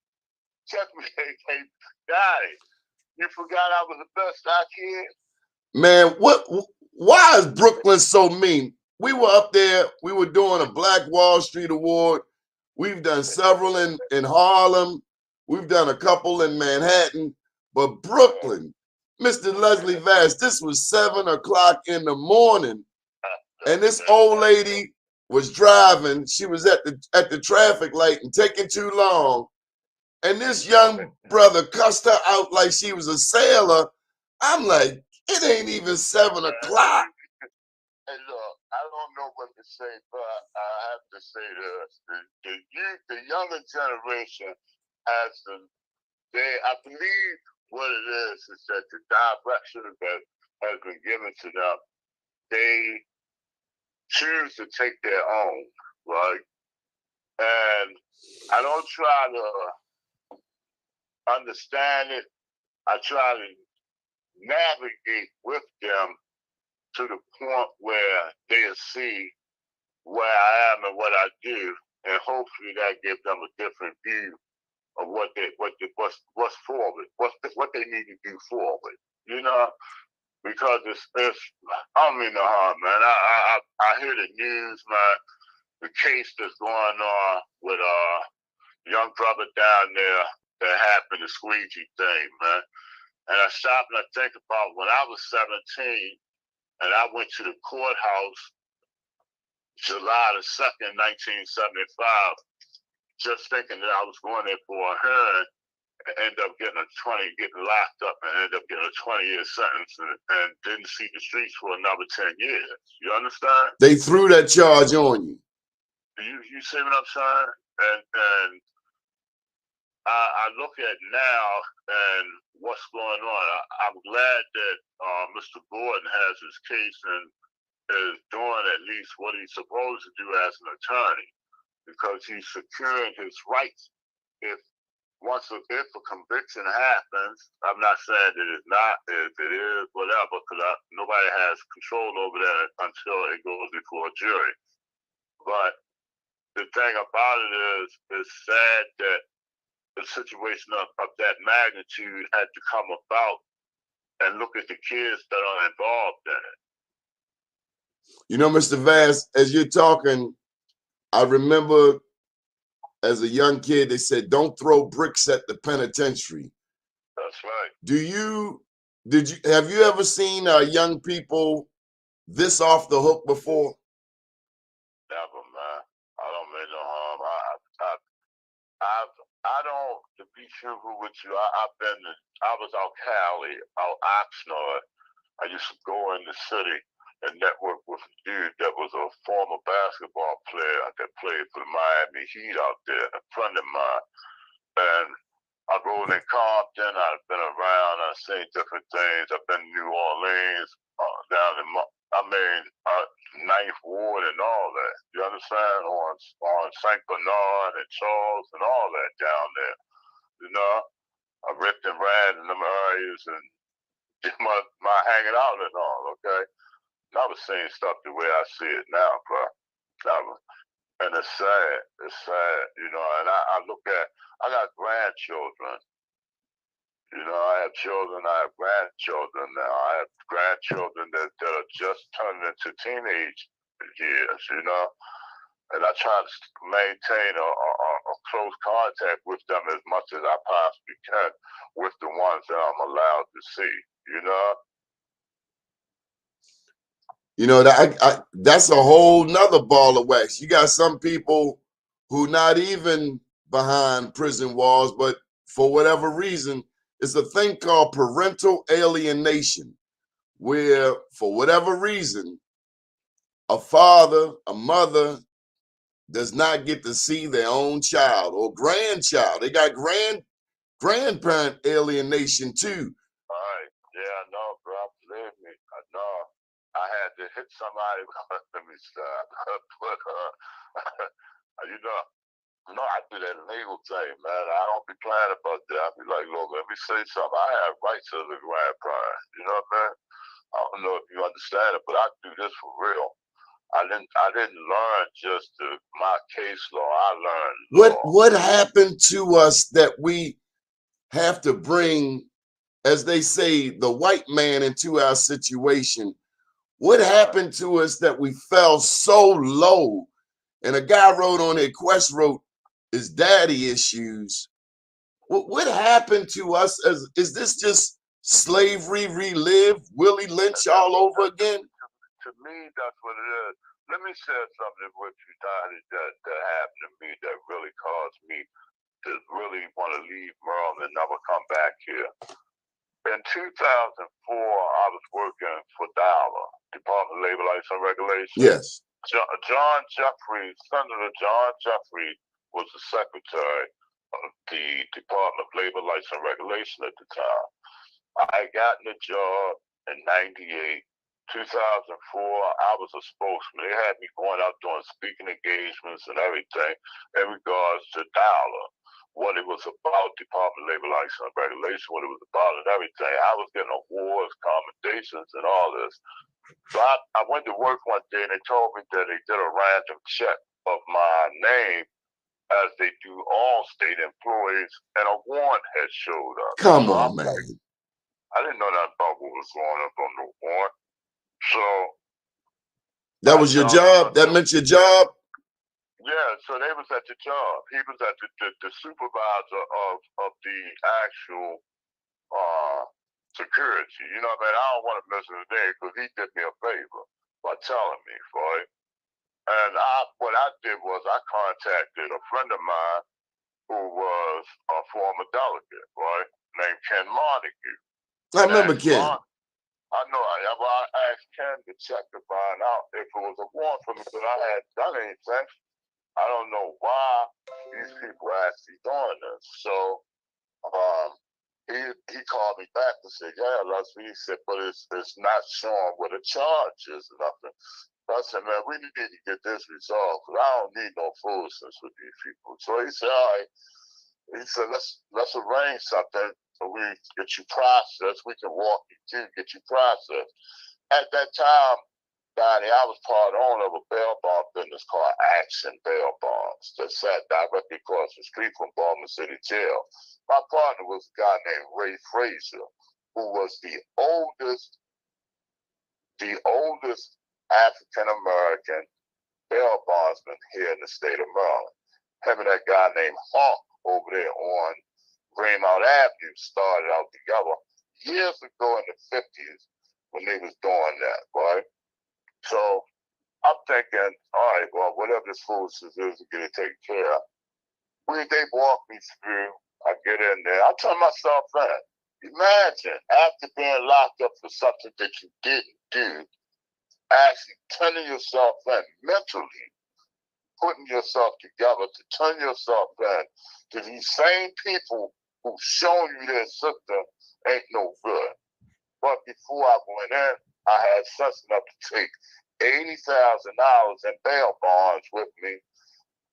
Check me, hey, Daddy. You forgot I was the best I kid? Man, why is Brooklyn so mean? We were up there, we were doing a Black Wall Street Award. We've done several in Harlem. We've done a couple in Manhattan. But Brooklyn, Mr. Leslie Vass, this was 7 o'clock in the morning. And this old lady was driving. She was at the traffic light and taking too long. And this young brother cussed her out like she was a sailor. I'm like, it ain't even 7 o'clock. Hey, look, I don't know what to say, but I have to say this. The younger generation I believe what it is that the direction that has been given to them, they choose to take their own, right? And I don't try to understand it. I try to navigate with them to the point where they'll see where I am and what I do, and hopefully that gives them a different view of what's forward, what they need to do forward. You know, because it's I don't mean no harm, man. I hear the news, man. The case that's going on with young brother down there that happened, the squeegee thing, man. And I stop and I think about when I was 17 and I went to the courthouse July the 2nd, 1975, just thinking that I was going there for a hearing and end up getting getting locked up and end up getting a 20-year sentence and didn't see the streets for another 10 years. You understand? They threw that charge on you. You see what I'm saying? And I look at now and what's going on. I'm glad that Mr. Gordon has his case and is doing at least what he's supposed to do as an attorney, because he's securing his rights. If a conviction happens, I'm not saying that it's not, if it is, whatever, because nobody has control over that until it goes before a jury. But the thing about it is, it's sad that a situation of that magnitude had to come about, and look at the kids that are involved in it. You know, Mr. Vass, as you're talking, I remember as a young kid, they said, don't throw bricks at the penitentiary. That's right. Have you ever seen young people this off the hook before? Never, man. I don't mean no harm. I don't, to be truthful with you, I was out Cali, out Oxnard. I used to go in the city and network with a dude that was a former basketball player that played for the Miami Heat out there, a friend of mine. And I rode in Compton. I've been around. I've seen different things. I've been to New Orleans, down in, Ninth Ward and all that. You understand? On St. Bernard and Charles and all that down there. You know, I ripped and ran in them areas and did my hanging out and all, okay? And I was seeing stuff the way I see it now, bro. And it's sad. It's sad, you know. And I look at, I got grandchildren. You know, I have children, I have grandchildren now. I have grandchildren that are just turning into teenage years, you know. And I try to maintain a close contact with them as much as I possibly can with the ones that I'm allowed to see, you know. You know, that's a whole nother ball of wax. You got some people who not even behind prison walls, but for whatever reason, it's a thing called parental alienation, where for whatever reason, a father, a mother does not get to see their own child or grandchild. They got grandparent alienation too. All right. Yeah, I know, bro. Believe me. I know. I had to hit somebody. Let me stop. But, you know, no, I do that legal thing, man. I don't be playing about that. I be like, look, let me say something. I have rights as a grandparent. You know what I mean? I don't know if you understand it, but I do this for real. I didn't learn just my case law. I learned law. What happened to us that we have to bring, as they say, the white man into our situation? What happened to us that we fell so low? And a guy wrote on there, Quest wrote, his daddy issues. What happened to us? Is this just slavery relived, Willie Lynch all over again? To me, that's what it is. Let me share something with you, Donnie, that happened to me that really caused me to really want to leave Maryland and never come back here. In 2004, I was working for DALA, Department of Labor, License and Regulation. Yes. John Jeffries, Senator John Jeffries, was the secretary of the Department of Labor, License and Regulation at the time. I got in the job in 98. 2004, I was a spokesman. They had me going out doing speaking engagements and everything in regards to DALA, what it was about, Department of Labor, License and Regulation, what it was about and everything. I was getting awards, commendations, and all this. So I went to work one day and they told me that they did a random check of my name as they do all state employees, and a warrant had showed up. Come on, man. I didn't know nothing about what was going on on no warrant. So that was your job? That meant your job? Yeah, so they was at the job. He was at the supervisor of the actual security. You know what I mean? I don't want to miss him today because he did me a favor by telling me, boy. And what I did was I contacted a friend of mine who was a former delegate, right, named Ken Montague. I remember Ken. I know. I asked Ken to check to find out if it was a warrant for me, but I had done anything. I don't know why these people are actually doing this. So he called me back and said, "Yeah, Leslie." He said, "But it's not showing what a charge is or nothing." I said, "Man, we need to get this resolved because I don't need no foolishness with these people." So he said, "All right." He said, let's arrange something so we get you processed. We can walk you through, get you processed." At that time, Donnie, I was part owner of a bail bond business called Action Bail Bonds that sat directly across the street from Baltimore City Jail. My partner was a guy named Ray Frazier, who was the oldest African American bail bondsman here in the state of Maryland. Him and that guy named Hawk over there on Greenmount Avenue started out together years ago in the 50s when they was doing that, right? So I'm thinking, all right, well, whatever this foolishness is to get it taken care of. They walk me through, I get in there, I turn myself in. Imagine, after being locked up for something that you didn't do, actually turning yourself in mentally, putting yourself together to turn yourself in to these same people who shown you their system ain't no good. But before I went in, I had sense enough to take $80,000 in bail bonds with me.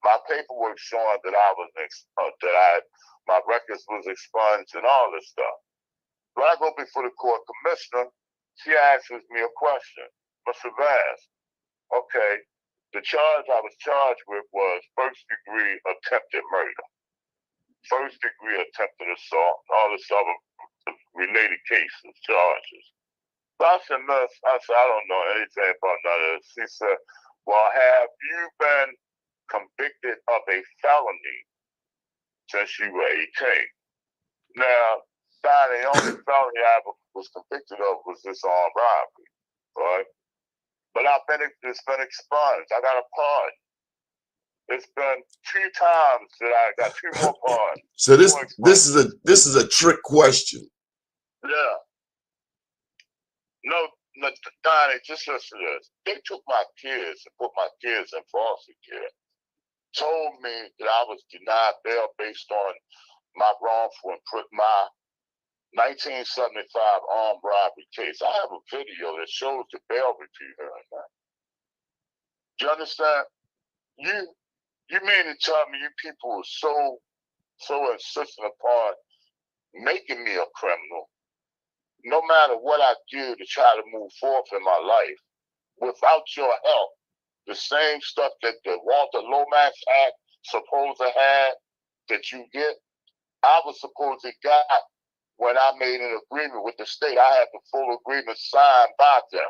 My paperwork showing that my records was expunged and all this stuff. When I go before the court commissioner, she asks me a question. Mr. Vass, okay, the charge I was charged with was first-degree attempted murder, first-degree attempted assault, all this other related cases, charges. So I said, Miss, I don't know anything about none of this. She said, well, have you been convicted of a felony since you were 18? Now, the only felony I was convicted of was this armed robbery, right? But it's been expunged. I got a pardon. It's been 2 times that I got 2 more pardons. So this is a trick question. Yeah. No, Donnie, just listen to this. They took my kids and put my kids in foster care. Told me that I was denied bail based on my wrongful and put my 1975 armed robbery case. I have a video that shows the bail review hearing that. Do you understand? You mean to tell me you people are so insistent upon making me a criminal, no matter what I do to try to move forward in my life, without your help, the same stuff that the Walter Lomax Act supposed to have that you get, I was supposed to get when I made an agreement with the state. I had the full agreement signed by them,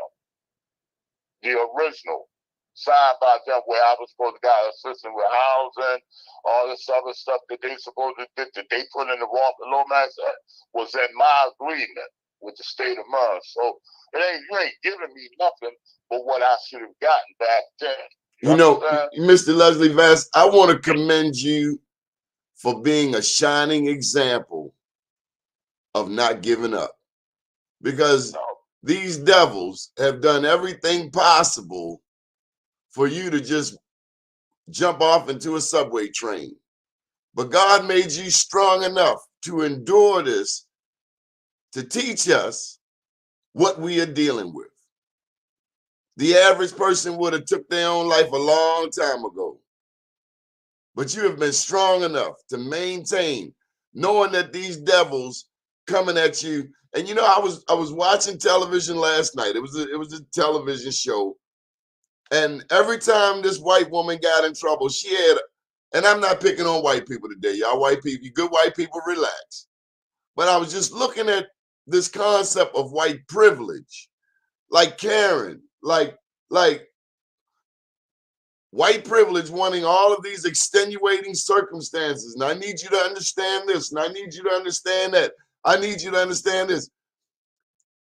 the original, signed by them, where I was supposed to get assistance with housing, all this other stuff that they supposed to get, that they put in the Walter Lomax Act, was in my agreement with the state of Maryland. So you ain't giving me nothing but what I should have gotten back then. You know, Mr. Leslie Vass, I want to commend you for being a shining example of not giving up, because these devils have done everything possible for you to just jump off into a subway train. But God made you strong enough to endure this, to teach us what we are dealing with. The average person would have took their own life a long time ago. But you have been strong enough to maintain, knowing that these devils coming at you. And you know, I was watching television last night. It was a television show. And every time this white woman got in trouble, she had, and I'm not picking on white people today, y'all white people, you good white people, relax. But I was just looking at this concept of white privilege, like Karen, like white privilege wanting all of these extenuating circumstances. And I need you to understand this. And I need you to understand that. I need you to understand this.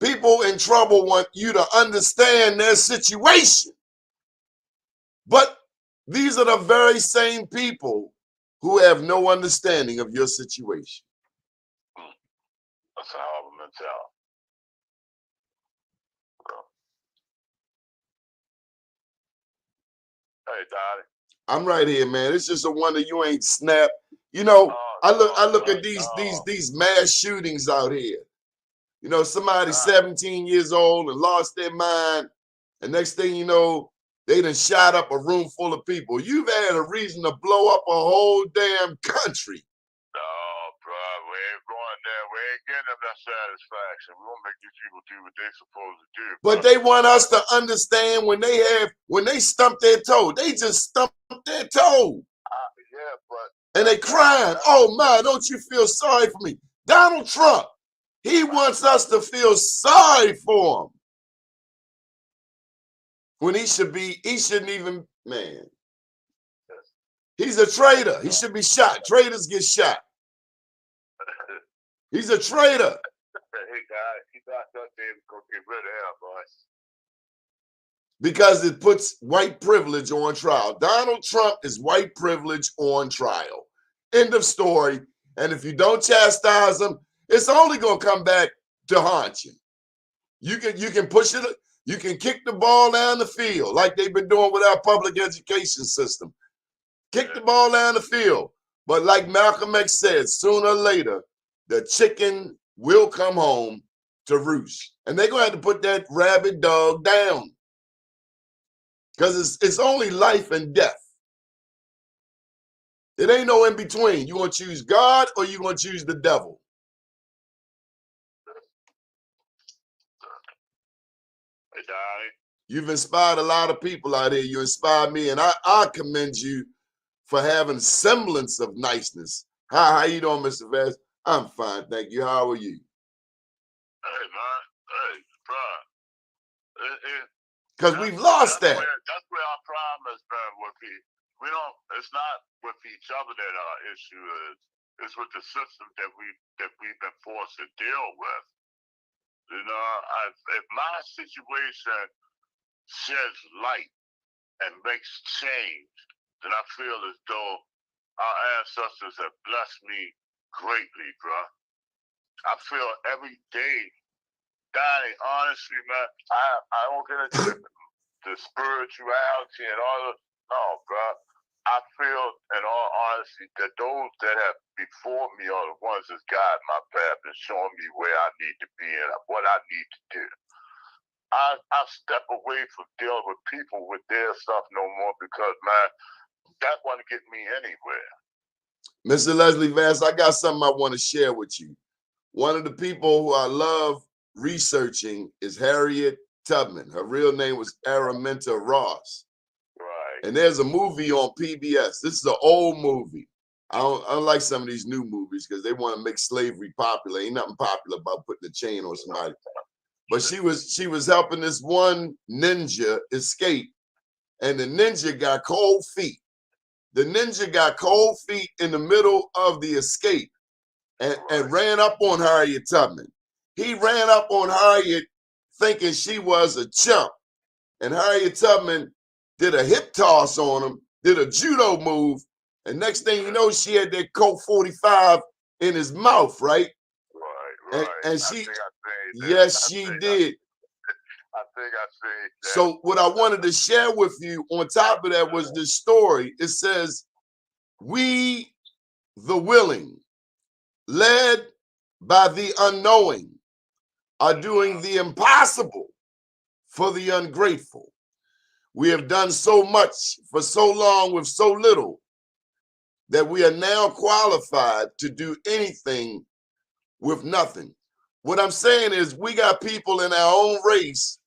People in trouble want you to understand their situation. But these are the very same people who have no understanding of your situation. That's a horrible mentality. Hey, Dottie. I'm right here, man. It's just a wonder you ain't snapped. You know, I look at these mass shootings out here. You know, somebody 17 years old and lost their mind, and next thing you know, they done shot up a room full of people. You've had a reason to blow up a whole damn country. No, bro, we ain't going there. We ain't getting them that satisfaction. We won't make these people do what they supposed to do. But they want us to understand when they stump their toe, they just stump their toe. Yeah, but and they crying, oh my, don't you feel sorry for me? Donald Trump, he wants us to feel sorry for him. When he shouldn't even, man. He's a traitor. He should be shot. Traitors get shot. He's a traitor. Hey, guy, he got that damn go get rid of him, boys. Because it puts white privilege on trial. Donald Trump is white privilege on trial. End of story. And if you don't chastise him, it's only going to come back to haunt you. You can push it. You can kick the ball down the field like they've been doing with our public education system. Kick the ball down the field. But like Malcolm X said, sooner or later, the chicken will come home to roost. And they're going to have to put that rabid dog down. Because it's only life and death. It ain't no in between. You going to choose God or you going to choose the devil? You've inspired a lot of people out here. You inspired me, and I commend you for having semblance of niceness. How you doing, Mr. Vass? I'm fine, thank you. How are you? Hey, man. Hey, bro. Because we've lost that. That's where our problem has been with it's not with each other that our issue is. It's with the system that we've been forced to deal with. You know, if my situation sheds light and makes change, then I feel as though our ancestors have blessed me greatly, bro. I feel every day, Donnie, honestly, man, I don't get into the spirituality and all of no, bro. I feel, in all honesty, that those that have before me are the ones that's guiding my path and showing me where I need to be and what I need to do. I step away from dealing with people with their stuff no more because, man, that won't get me anywhere. Mr. Leslie Vass, I got something I want to share with you. One of the people who I love researching is Harriet Tubman. Her real name was Araminta Ross. Right. And there's a movie on PBS. This is an old movie. I don't like some of these new movies because they want to make slavery popular. Ain't nothing popular about putting a chain on somebody. But she was helping this one ninja escape, and the ninja got cold feet. The ninja got cold feet in the middle of the escape and ran up on Harriet Tubman. He ran up on Harriet thinking she was a chump. And Harriet Tubman did a hip toss on him, did a judo move, and next thing you know, she had that Colt 45 in his mouth, right? Right. And she, yes, she did. I think I said that. So what I wanted to share with you on top of that was this story. It says, we, the willing, led by the unknowing, are doing the impossible for the ungrateful. We have done so much for so long with so little that we are now qualified to do anything with nothing. What I'm saying is we got people in our own race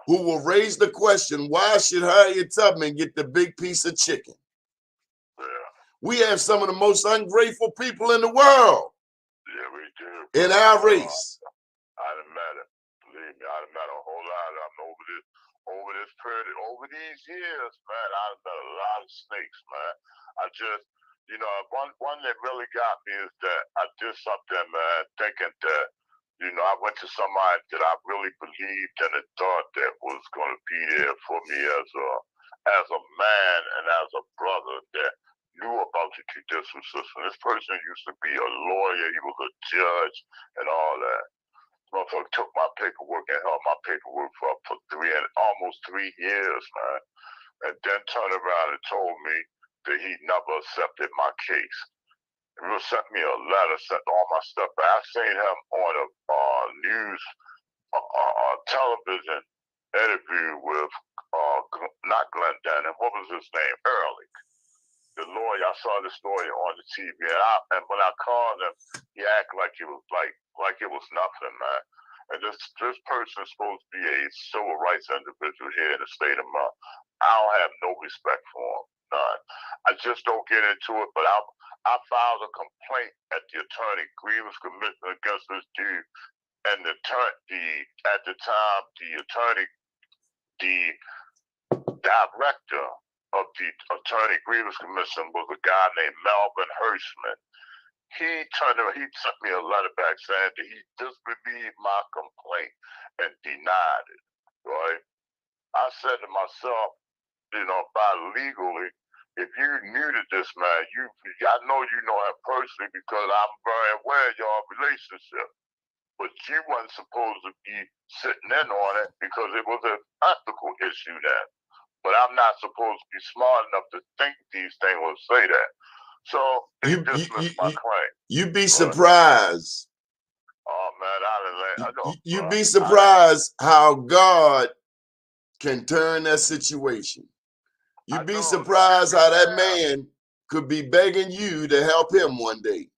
who will raise the question, why should Harriet Tubman get the big piece of chicken? Yeah. We have some of the most ungrateful people in the world. Yeah, we do. In our race. I done met it. Believe me, I done met a whole lot of them over it's pretty, over these years, man, I've met a lot of snakes, man. I just, one that really got me is that I did something, man, thinking that, I went to somebody that I really believed and had thought that was going to be there for me as a man and as a brother that knew about the judicial system. This person used to be a lawyer, he was a judge and all that. Motherfucker took my paperwork and held my paperwork for almost 3 years, man. And then turned around and told me that he never accepted my case. He sent me a letter, sent all my stuff back. I seen him on a news, television interview with, not Glenn Denham, what was his name? Ehrlich. The lawyer, I saw the story on the TV, and when I called him, he acted like it was like it was nothing, man. And this person is supposed to be a civil rights individual here in the state of Maryland. I don't have no respect for him, none. I just don't get into it. But I filed a complaint at the Attorney Grievance Commission against this dude, and at the time the director of the Attorney Grievance Commission was a guy named Melvin Hirschman. He sent me a letter back saying that he disbelieved my complaint and denied it, right? I said to myself, by legally, if you knew that this man, I know you know him personally because I'm very aware of your relationship, but you wasn't supposed to be sitting in on it because it was an ethical issue then. But I'm not supposed to be smart enough to think these things will say that. So they dismissed my claim. You'd be surprised. Oh man, I know. You'd be surprised how God can turn that situation. You'd be surprised how that man could be begging you to help him one day.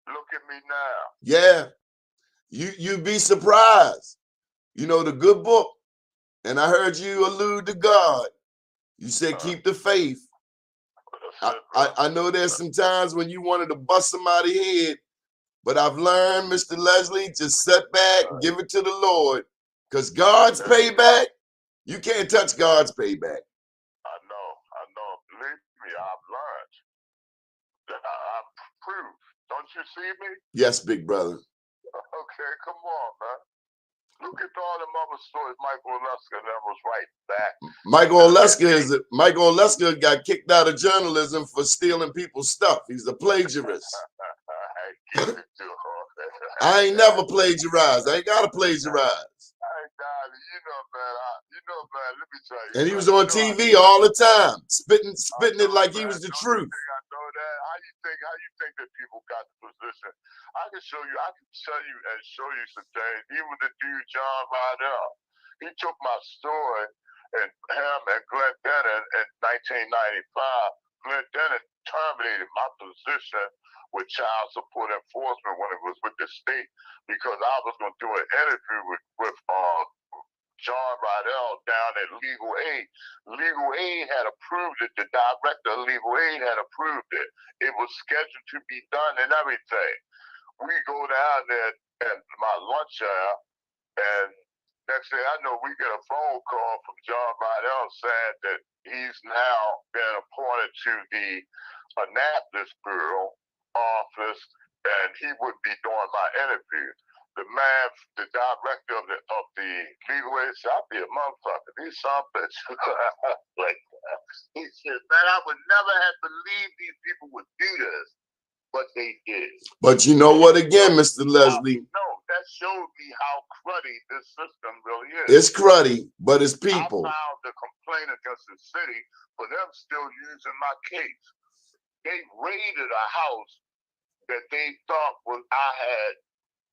Look at me now. Yeah. You'd be surprised. The good book. And I heard you allude to God. You said keep the faith. I know there's some times when you wanted to bust somebody's head, but I've learned, Mr. Leslie, just sit back, give it to the Lord, because God's payback, you can't touch God's payback. I know. Believe me, I've learned. I've proved. Don't you see me? Yes, big brother. Okay, come on, man. Look at all them other stories. Michael Oleska that was right back. Michael Oleska got kicked out of journalism for stealing people's stuff. He's a plagiarist. I ain't never plagiarized. I ain't gotta plagiarize. Man, let me tell you. And he was on TV all the time, spitting it like he was the truth. I know that. How you think that people got the position? I can tell you and show you some things. Even the dude John Rydell, he took my story and him and Glenn Denham in 1995. Glenn Denham terminated my position with child support enforcement when it was with the state because I was going to do an interview with John Rydell down at Legal Aid. Legal Aid had approved it. The director of Legal Aid had approved it. It was scheduled to be done and everything. We go down there at my lunch hour, and next thing I know, we get a phone call from John Rydell saying that he's now been appointed to the Annapolis Bureau office, and he would be doing my interview. The man, the director of the legal aid said, "I'll be a motherfucker. These some bitch." Like, he said, "Man, I would never have believed these people would do this, but they did." But you know what? Again, Mr. Leslie. No, that showed me how cruddy this system really is. It's cruddy, but it's people. I filed a complaint against the city for them still using my case. They raided a house that they thought I had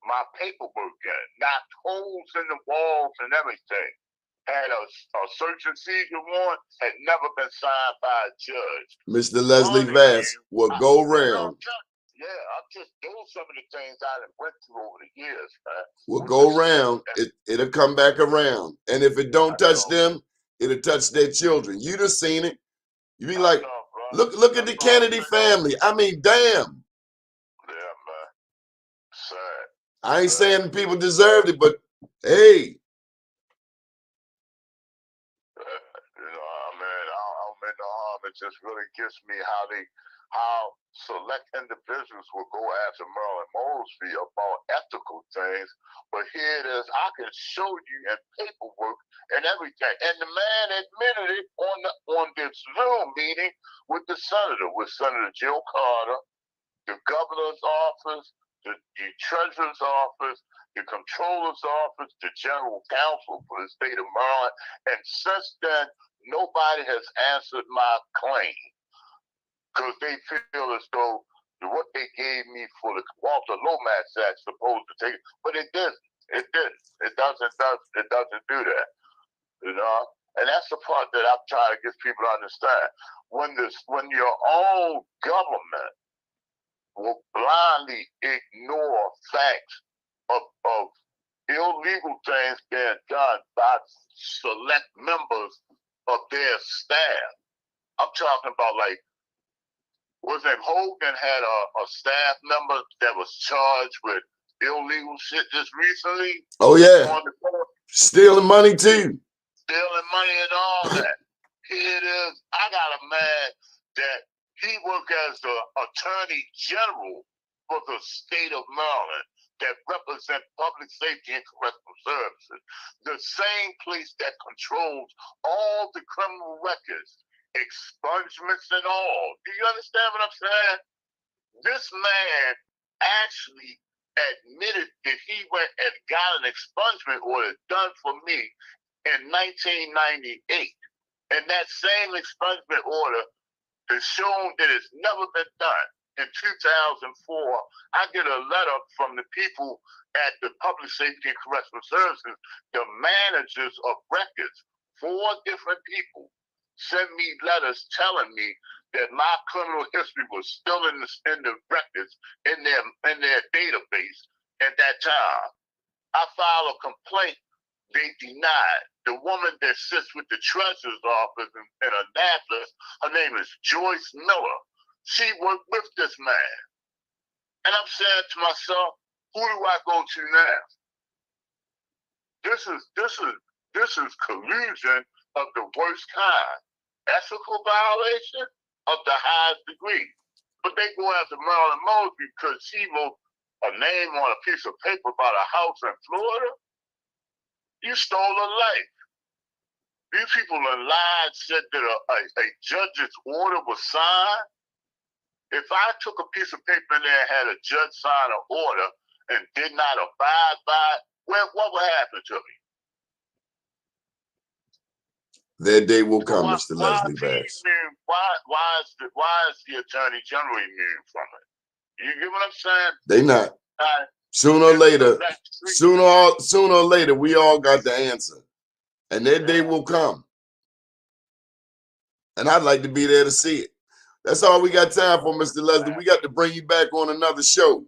my paperwork in, knocked holes in the walls and everything. Had a search and seizure warrant, had never been signed by a judge. Mr. Leslie Vass will go round. Those some of the things I went through over the years, man. Will go round. It'll come back around. And if it don't touch them, it'll touch their children. You done seen it. You be like, look at the Kennedy family. I mean, damn. Yeah, man. Sad. I ain't saying people deserved it, but hey. Department just really gets me how select individuals will go after Marilyn Mosby about ethical things. But here it is, I can show you in paperwork and everything. And the man admitted it on this Zoom meeting with Senator Jill Carter, the governor's office, the treasurer's office, the controller's office, the general counsel for the state of Maryland. And since then, nobody has answered my claim because they feel as though what they gave me for the Walter Lomax Act supposed to take it, but it didn't. It didn't. It doesn't do that. You know, and that's the part that I'm trying to get people to understand. When your own government will blindly ignore facts of illegal things being done by select members of their staff. I'm talking about like, what's that? Hogan had a staff member that was charged with illegal shit just recently. Oh yeah, stealing money too. Stealing money and all that. Here it is. I got a man that he worked as the Attorney General for the state of Maryland that represent public safety and correctional services. The same place that controls all the criminal records, expungements and all. Do you understand what I'm saying? This man actually admitted that he went and got an expungement order done for me in 1998. And that same expungement order is shown that it's never been done. In 2004, I get a letter from the people at the Public Safety and Correctional Services, the managers of records, 4 different people send me letters telling me that my criminal history was still in the records in their database at that time. I filed a complaint. They denied. The woman that sits with the treasurer's office in Annapolis, her name is Joyce Miller. She worked with this man. And I'm saying to myself, who do I go to now? This is collusion of the worst kind. Ethical violation of the highest degree. But they go after Marilyn Mosby because she wrote a name on a piece of paper about a house in Florida. You stole a life. These people in lied, said that a judge's order was signed. If I took a piece of paper in there and had a judge sign an order and did not abide by it, what would happen to me? That day will come, why, Mr. Leslie Vass. Why is the Attorney General immune from it? You get what I'm saying? They not. Sooner or later, we all got the answer. And that day will come. And I'd like to be there to see it. That's all we got time for, Mr. Leslie. We got to bring you back on another show.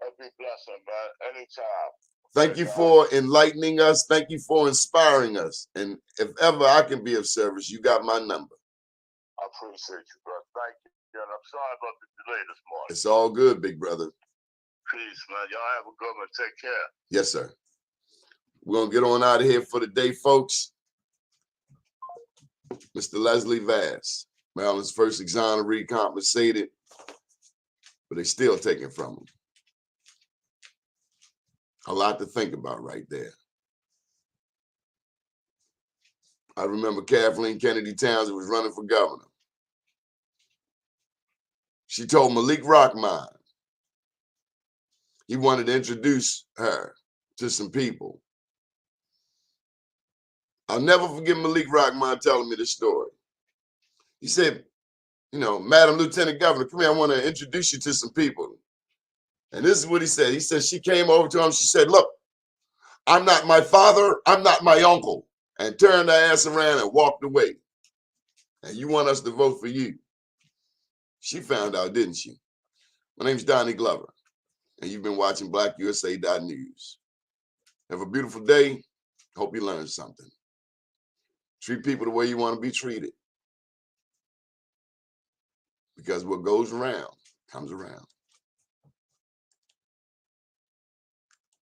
Every blessing, man. Anytime. Thank you for enlightening us. Thank you for inspiring us. And if ever I can be of service, you got my number. I appreciate you, bro. Thank you. And I'm sorry about the delay this morning. It's all good, big brother. Peace, man. Y'all have a good one. Take care. Yes, sir. We're going to get on out of here for the day, folks. Mr. Leslie Vass, Maryland's first exoneree compensated, but they're still taking from him. A lot to think about right there. I remember Kathleen Kennedy Townsend was running for governor. She told Malik Rahman he wanted to introduce her to some people. I'll never forget Malik Rahman telling me this story. He said, you know, Madam Lieutenant Governor, come here, I want to introduce you to some people. And this is what he said. He said she came over to him. She said, look, I'm not my father. I'm not my uncle. And turned her ass around and walked away. And you want us to vote for you. She found out, didn't she? My name's Donnie Glover. And you've been watching BlackUSA.News. Have a beautiful day. Hope you learned something. Treat people the way you want to be treated. Because what goes around comes around.